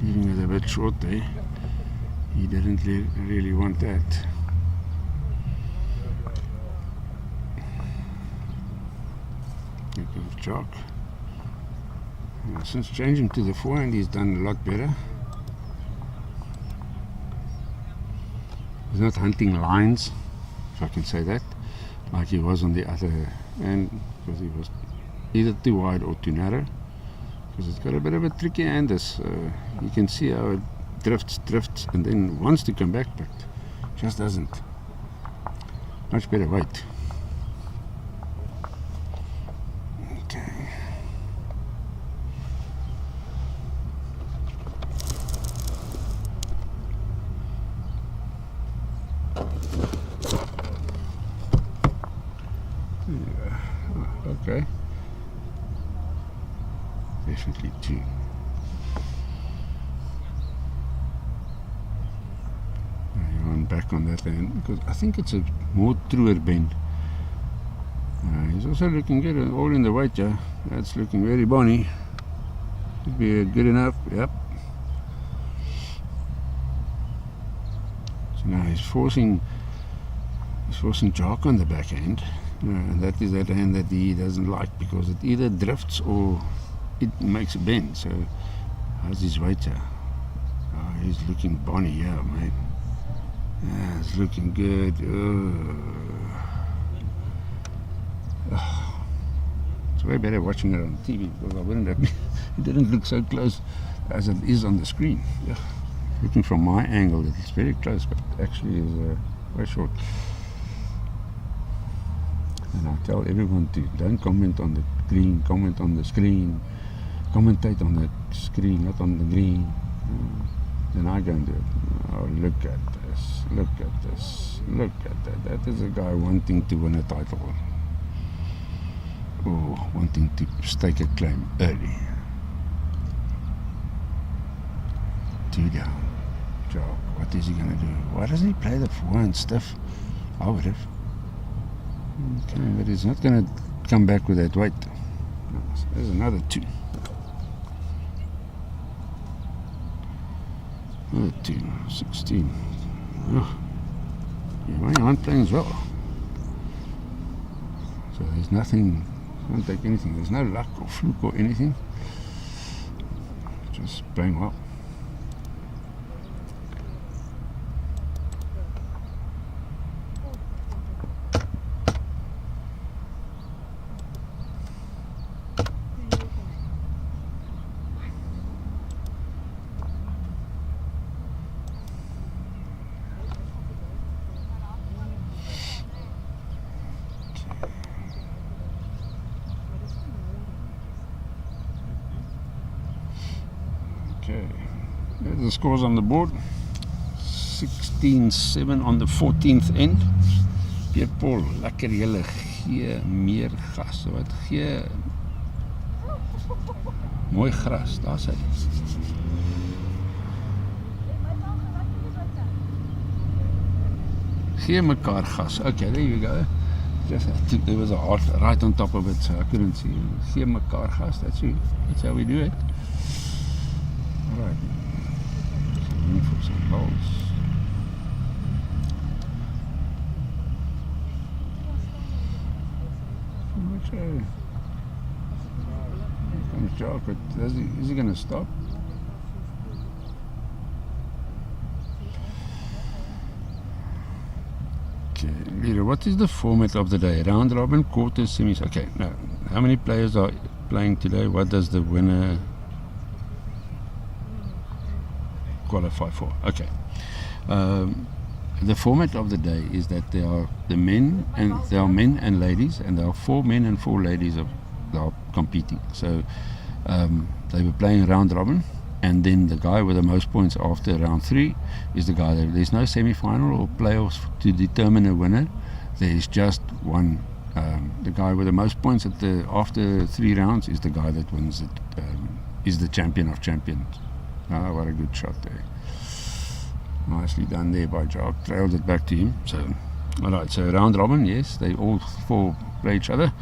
Speaker 1: Leaving it a bit short there. He didn't really want that. Think of Jock. Since changing to the forehand, he's done a lot better. He's not hunting lines, if I can say that, like he was on the other end, because he was either too wide or too narrow. Because it's got a bit of a tricky hand. You can see how it drifts, and then wants to come back, but just doesn't. Much better weight. Okay. Yeah. Okay. Definitely 2. back on that hand because I think it's a more truer bend. He's also looking good, all in the weight, yeah. That's looking very bonny. Should be good enough, yep. So now he's forcing Jock on the backhand. And that is that hand that he doesn't like because it either drifts or it makes a bend. So how's his weight here? Oh, he's looking bonny, yeah, mate. Yeah, it's looking good. It's way better watching it on TV because I wouldn't have. It didn't look so close as it is on the screen. Yeah. Looking from my angle, it's very close, but actually is very short. And I tell everyone to don't comment on the green, comment on the screen, commentate on the screen, not on the green. Then I go and do it. Oh, look at this, look at this, look at that. That is a guy wanting to win a title. Or wanting to stake a claim early. 2 down. Jock, what is he going to do? Why doesn't he play the forehand stiff? I would have. Okay, but he's not going to come back with that weight. There's another 2. Another 2, 16. Oh. Yeah, my aren't playing as well. So there's nothing, can't take anything. There's no luck or fluke or anything. Just playing well. Okay, there's the scores on the board. 16-7 on the 14th end. Pierre Paul, lekker julle, gee meer gas. Wat gee mooi gras, daar's hy. Gee mekaar gas. Okay, there you go. Just, there was a heart right on top of it, so I couldn't see. Gee mekaar gas, that's how we do it. Alright, so for some balls. Here comes Jock, but is he going to stop? Okay, Leader, what is the format of the day? Round robin, quarters, semis. Okay, now, how many players are playing today? What does the winner qualify for? Okay. The format of the day is that there are men and ladies, and there are 4 men and 4 ladies that are competing. So they were playing round robin, and then the guy with the most points after round 3 is the guy there. There's no semi-final or playoffs to determine a winner. There is just one. The guy with the most points after 3 rounds is the guy that wins it. Is the champion of champions. Ah, what a good shot there. Nicely done there by Jock. Trailed it back to him. So, alright, so round robin, yes, they all 4 play each other,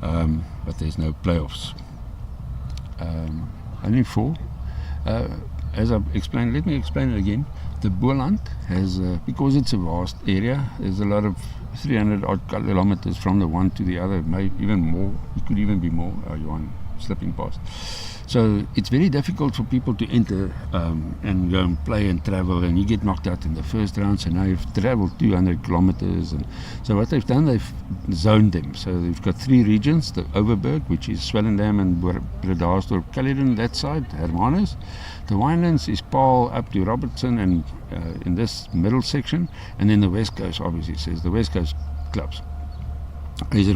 Speaker 1: but there's no playoffs. Only 4. As I've explained, let me explain it again. The Boland has, because it's a vast area, there's a lot of 300 odd kilometers from the one to the other, maybe even more. It could even be more. You're on slipping past. So it's very difficult for people to enter and go and play and travel, and you get knocked out in the first round. So now you've traveled 200 kilometers, and so what they've done, they've zoned them. So they've got 3 regions: the Overberg, which is Swellendam and Bredasdorp, Caledon, that side, Hermanus. The Winelands is Paarl up to Robertson, and in this middle section, and then the West Coast, obviously, says the West Coast clubs,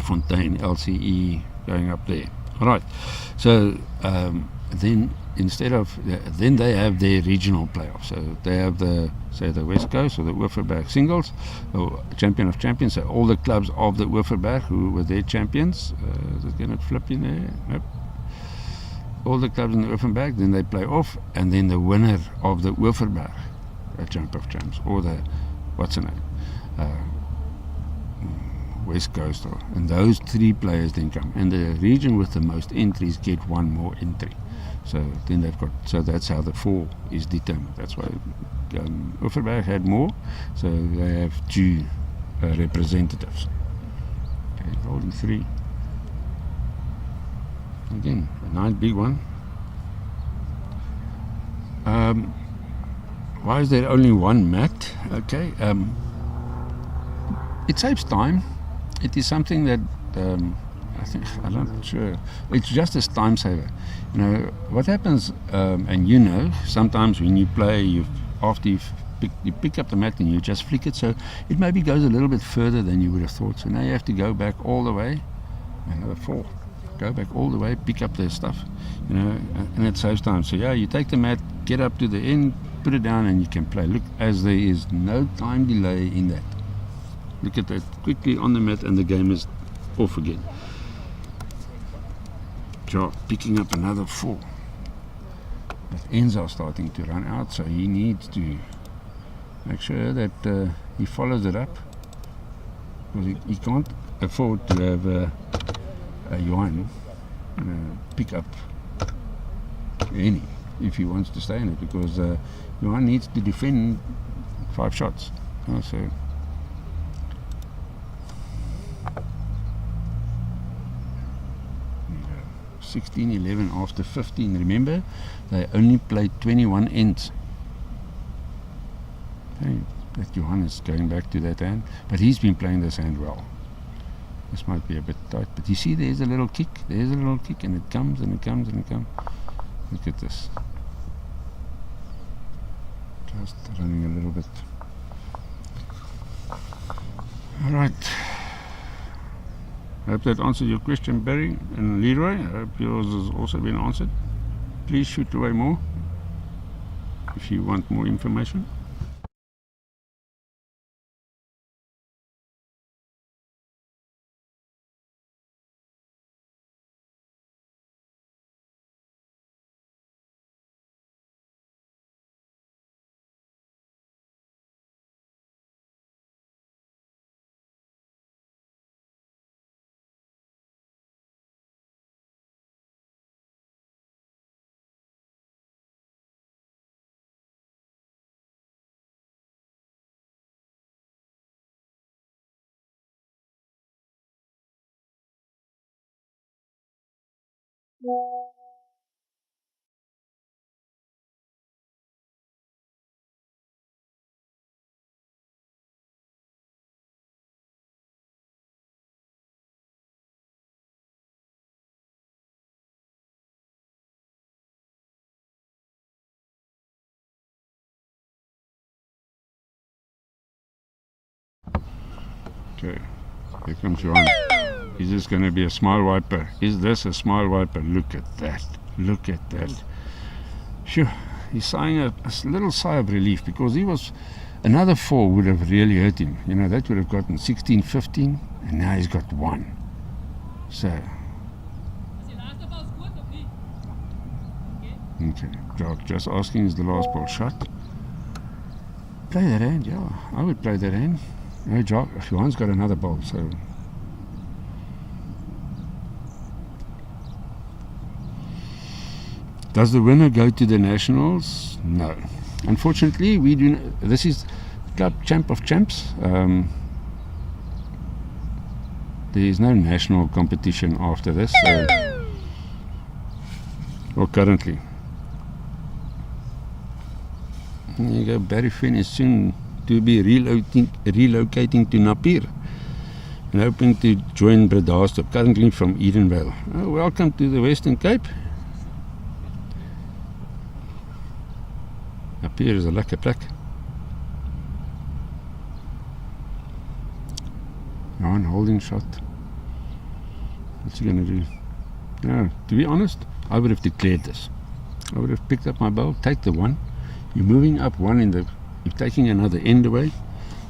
Speaker 1: Fontaine, LCE, going up there. Right, so then then they have their regional playoffs. So they have the West Coast or the Wofferberg singles, or champion of champions. So all the clubs of the Wofferberg who were their champions. Is it going to flip in there? Nope. All the clubs in the Wofferberg, then they play off, and then the winner of the Wofferberg, a champ of champs, or the what's her name? West Coast, and those 3 players then come, and the region with the most entries get 1 more entry. So then they've got, so that's how the 4 is determined. That's why Overberg had more, so they have 2 representatives. Okay, holding 3. Again, a nice big one. Why is there only 1 mat? Okay, it saves time. It is something that I think, I'm not sure, it's just a time saver. You know what happens, and you know, sometimes when you play, after you pick up the mat and you just flick it, so it maybe goes a little bit further than you would have thought. So now you have to go back all the way, another 4, go back all the way, pick up the stuff, you know, and it saves time. So yeah, you take the mat, get up to the end, put it down, and you can play. Look, as there is no time delay in that. Look at that, quickly on the mat, and the game is off again. Job picking up another 4. But ends are starting to run out, so he needs to make sure that he follows it up, because he can't afford to have a Johan pick up any if he wants to stay in it, because Johan needs to defend 5 shots. So 16-11 after 15. Remember, they only played 21 ends. Okay, that Johan is going back to that hand, but he's been playing this hand well. This might be a bit tight, but you see there's a little kick, and it comes and it comes and it comes. Look at this. Just running a little bit. Alright. I hope that answered your question, Barry and Leroy. I hope yours has also been answered. Please shoot away more if you want more information. Okay, here comes Johan. Is this going to be a smile wiper? Is this a smile wiper? Look at that. Look at that. Sure, he's sighing a little sigh of relief, because he was, another 4 would have really hurt him. You know, that would have gotten 16, 15, and now he's got 1. So, okay, Jock just asking, is the last ball shot? Play that hand, yeah, I would play that hand. No, Jock, Johan's got another ball, so. Does the winner go to the nationals? No. Unfortunately, we do not. This is Club Champ of Champs. There is no national competition after this, or currently. There you go, Barry Finn is soon to be relocating to Napier and hoping to join Bredasdorp, currently from Edenvale. Oh, welcome to the Western Cape. Napier is a lekker plek. One holding shot. What's he going to do? No, to be honest, I would have declared this. I would have picked up my ball, take the 1. You're moving up 1 in the, you're taking another end away.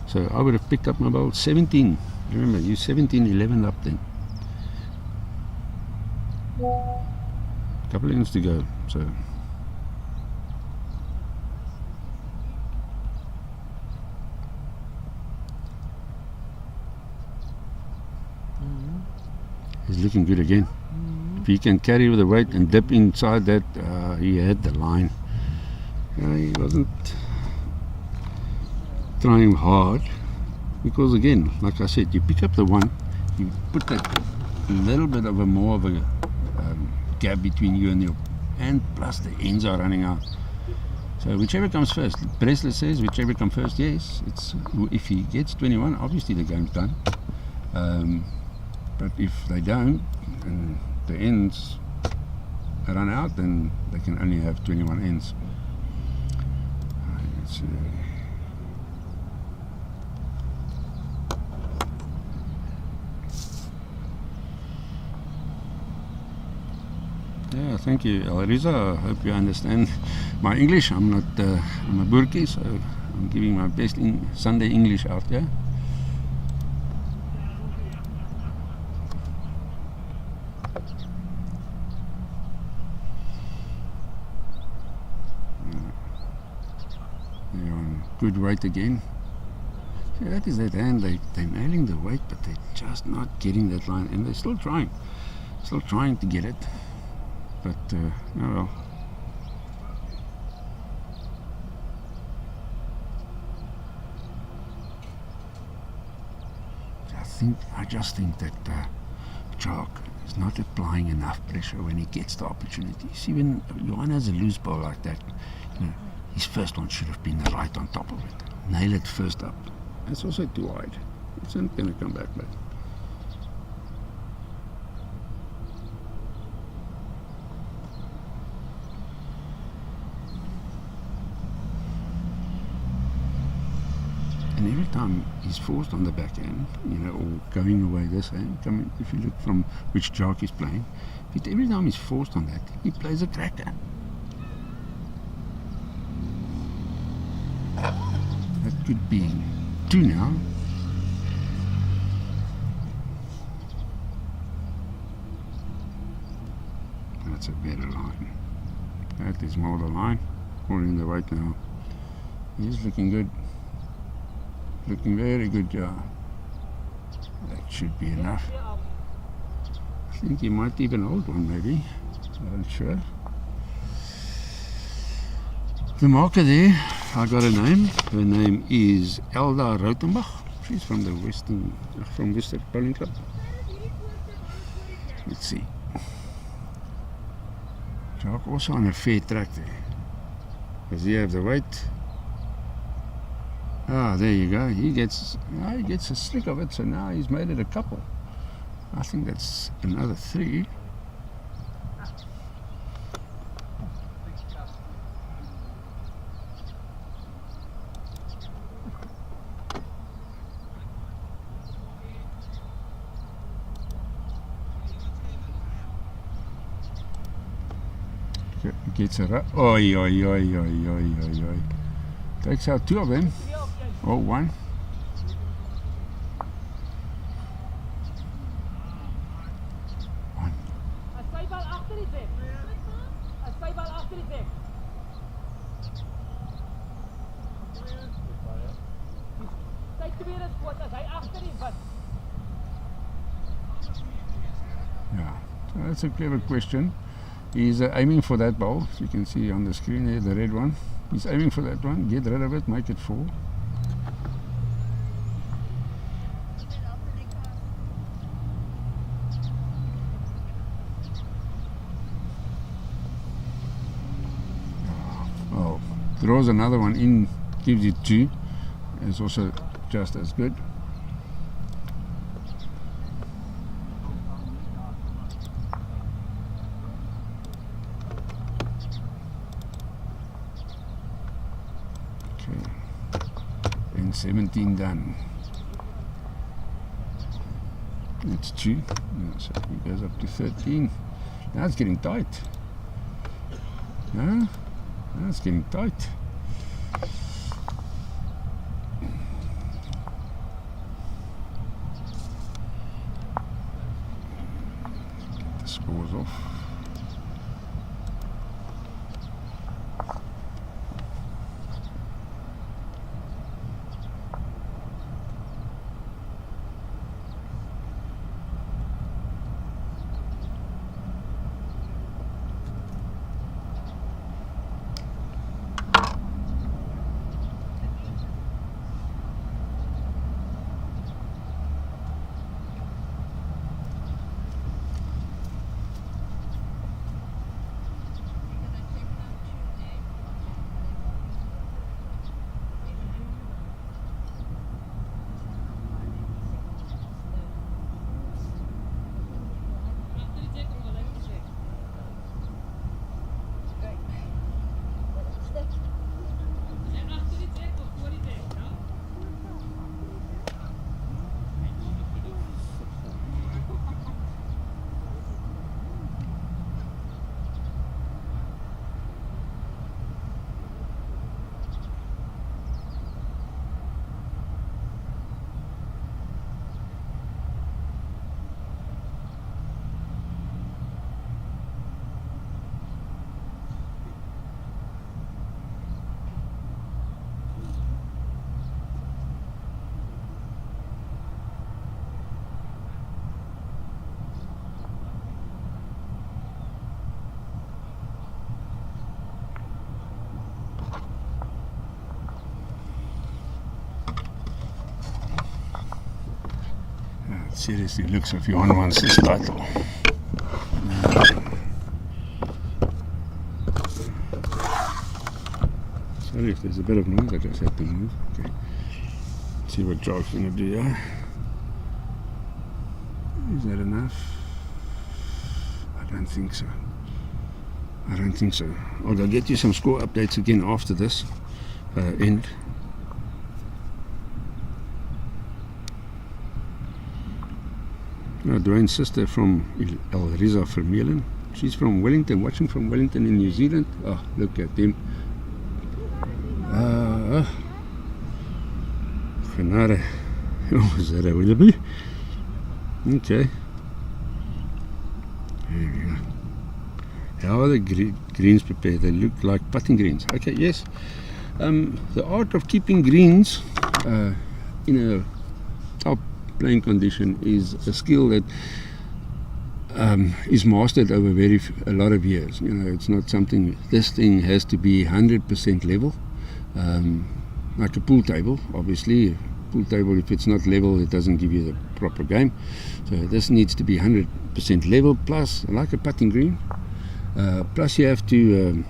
Speaker 1: So I would have picked up my ball. 17. Remember, you 17-11 up then. Couple of ends to go. So looking good again. If he can carry the weight and dip inside that, he had the line. He wasn't trying hard because, again, like I said, you pick up the one, you put that little bit of a more of a gap between you and your, and plus the ends are running out. So whichever comes first. Bresler says whichever comes first. Yes, it's if he gets 21, obviously the game's done. But if they don't and the ends run out, then they can only have 21 ends. Yeah, thank you, Elriza. I hope you understand my English. I'm not, I'm a Burki, so I'm giving my best Sunday English out there. They're on good weight again. See, that is that hand. They're nailing the weight, but they're just not getting that line, and they're still trying to get it. But oh well. I just think that Chalk is not applying enough pressure when he gets the opportunity. See, when Johan has a loose ball like that, you know, his first one should have been right on top of it. Nail it first up. It's also too wide. It's not going to come back, but. And every time he's forced on the backhand, you know, or going away this hand, if you look from which Jock is playing, every time he's forced on that, he plays a cracker. That could be 2 now. That's a better line. That is more the line. More in the right now. He's looking good. Looking very good, yeah. That should be enough. I think he might even hold one, maybe. I'm not sure. The marker there, I got a name. Her name is Elda Rautenbach. She's from the Worcester Bowling Club. Let's see. Jock also on a fair track there. Does he have the weight? Ah, there you go. He gets a slick of it, so now he's made it a couple. I think that's another 3. Gets a oi oi oi oi oi oi oi. Takes out 2 of them. Oh, 1. Yeah, so that's a clever question. He's aiming for that ball. As you can see on the screen there, the red one. He's aiming for that one. Get rid of it, make it 4. Oh, throws another one in, gives you 2. It's also just as good. Okay, and 17 done. That's 2. So he goes up to 13. Now it's getting tight. No? Now it's getting tight. Get the scores off. seriously looks if Johan wants this title. Sorry if there's a bit of noise, I just have to move. Okay. Let's see what John's going to do here. Is that enough? I don't think so. I don't think so. I'll get you some score updates again after this end. Dwayne's sister from El Riza Vermeulen. She's from Wellington, watching from Wellington in New Zealand. Oh, look at him. Genade. Oh, is that a Willoughby? Okay. There we go. How are the greens prepared? They look like putting greens. Okay, yes. The art of keeping greens in a top playing condition is a skill that is mastered over a lot of years. You know, it's not something. This thing has to be 100% level, like a pool table. Obviously, pool table, if it's not level, it doesn't give you the proper game. So this needs to be 100% level. Plus, like a putting green. Plus, you have to.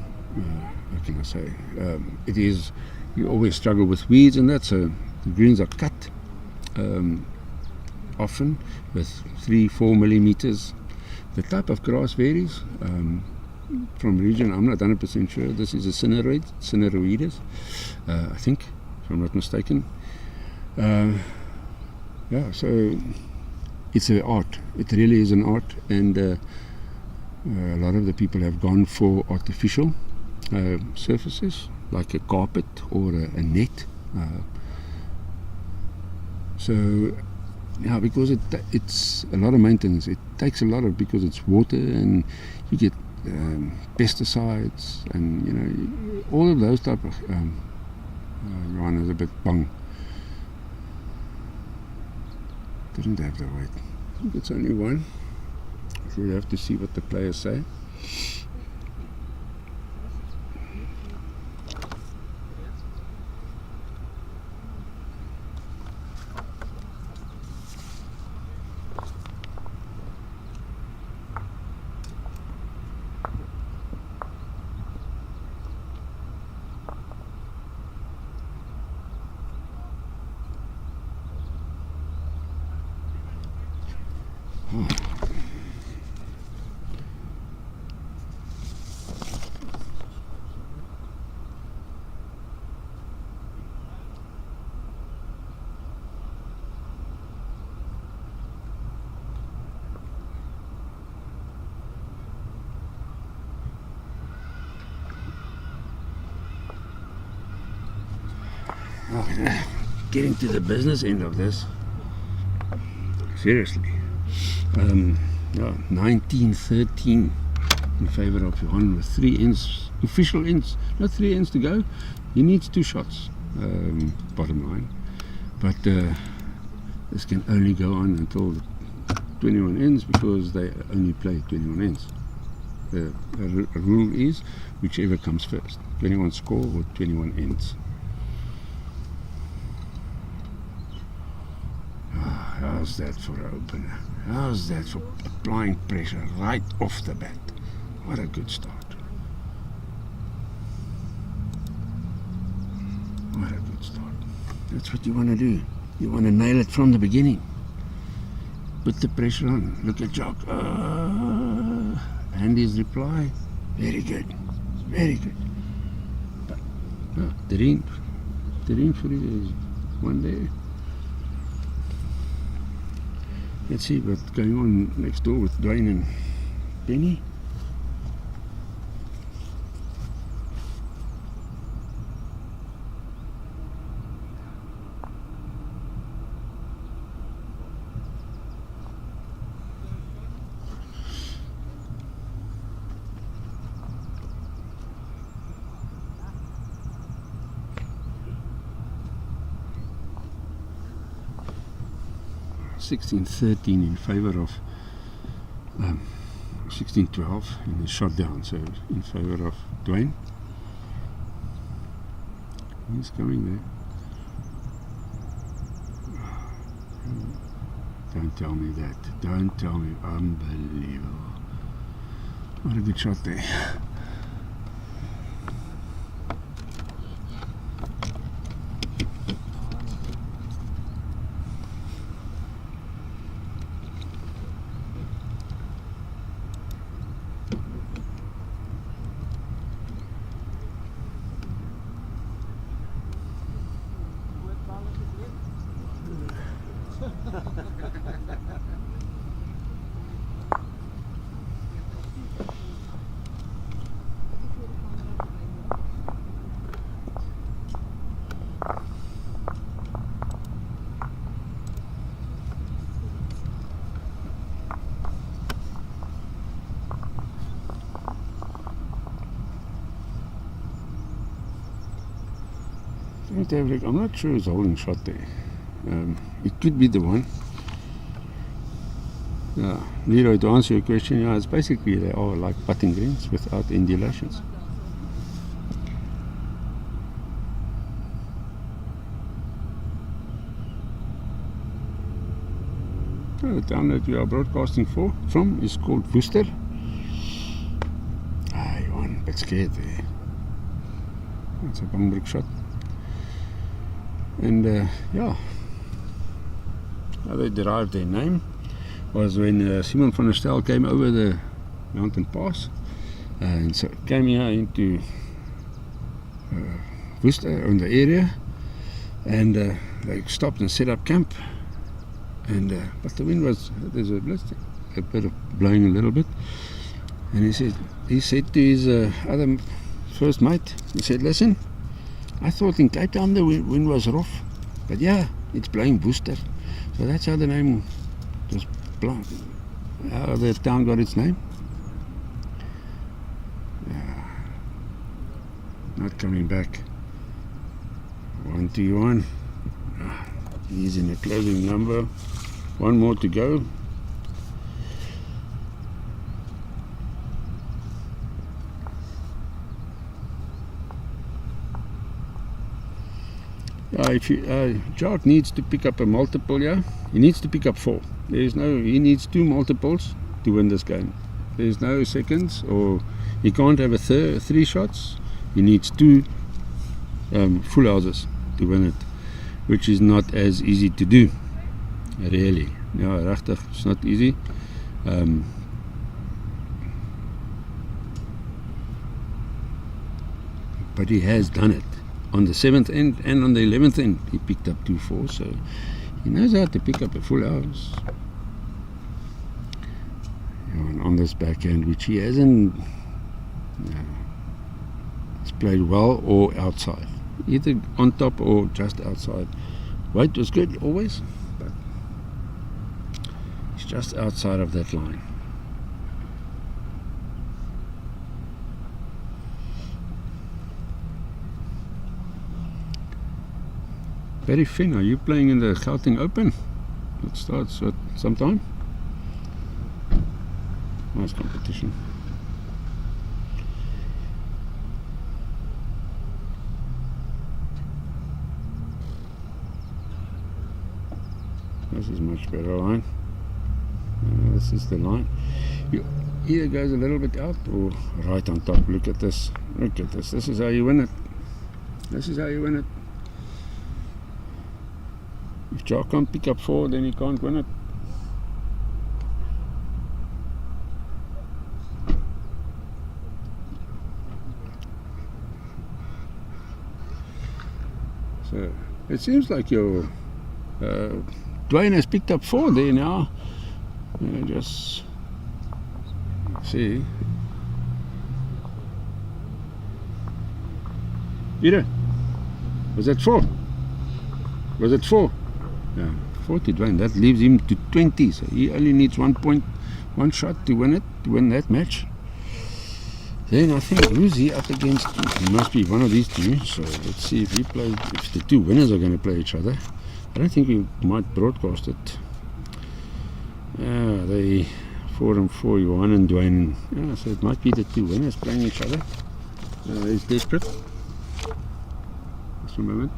Speaker 1: What can I say? It is. You always struggle with weeds and that. So the greens are cut. Often with 3-4 millimeters. The type of grass varies from region. I'm not 100% sure. This is a cineroides, I think, if I'm not mistaken. Yeah, so it's an art. It really is an art, and a lot of the people have gone for artificial surfaces like a carpet or a net. So. Yeah, because it's a lot of maintenance. It takes a lot of, because it's water and you get pesticides and, you know, all of those type of. Johan is a bit bung. Didn't have the weight. I think it's only one. So we have to see what the players say. Getting to the business end of this. Seriously. 1913 in favour of Johan with 3 ends, official ends, not 3 ends to go. He needs 2 shots, bottom line. But this can only go on until 21 ends, because they only play 21 ends. The rule is whichever comes first, 21 score or 21 ends. How's that for an opener? How's that for applying pressure right off the bat? What a good start. What a good start. That's what you want to do. You want to nail it from the beginning. Put the pressure on. Look at Jock. And his reply. Very good. Very good. But, terrain for you. One day. Let's see what's going on next door with Dwayne and Benny. $16-13 in favour of 16-12 in the shot down, so in favour of Dwayne. He's coming there. Don't tell me that. Don't tell me. Unbelievable. What a good shot there. I'm not sure it's a holding shot there. It could be the one. Leroy, to answer your question, it's basically they are like putting greens without undulations. The town that we are broadcasting from is called Worcester. You are a bit scared there. That's a Bangbrook shot. And how they derived their name was when Simon van der Stel came over the mountain pass and so came here into Worcester in the area, and they stopped and set up camp, and but the wind was, there's a bit of blowing a little bit, and he said to his other first mate, he said, listen, I thought in Cape Town the wind was rough, but yeah, it's blowing Worcester. So that's how the name was blown, how the town got its name. Not coming back. 1-1. He's in a closing number. One more to go. Jacques needs to pick up a multiple, he needs to pick up 4. He needs 2 multiples to win this game. There's no seconds, or he can't have 3 shots. He needs 2 full houses to win it, which is not as easy to do, really. Regtig, it's not easy. But he has done it. On the 7th end and on the 11th end, he picked up 2 4s, so he knows how to pick up a full house. And on this backhand, which he hasn't, it's played well or outside, either on top or just outside. Weight was good always, but it's just outside of that line. Very Finn, are you playing in the Gauteng Open? It starts at some time. Nice competition. This is much better line. This is the line. You either goes a little bit out or right on top. Look at this. Look at this. This is how you win it. This is how you win it. If Jacques can't pick up 4, then he can't win it. So it seems like your Dwayne has picked up 4 there now. Just see. Peter, was that 4? Was it 4? Yeah, 4 to Dwayne. That leaves him to 20. So he only needs 1 shot to win it, to win that match. Then I think who's he up against? It must be one of these 2. So let's see if if the 2 winners are going to play each other. I don't think we might broadcast it. They 4 and 4, Johan and Dwayne. So it might be the 2 winners playing each other. He's desperate. Just a moment.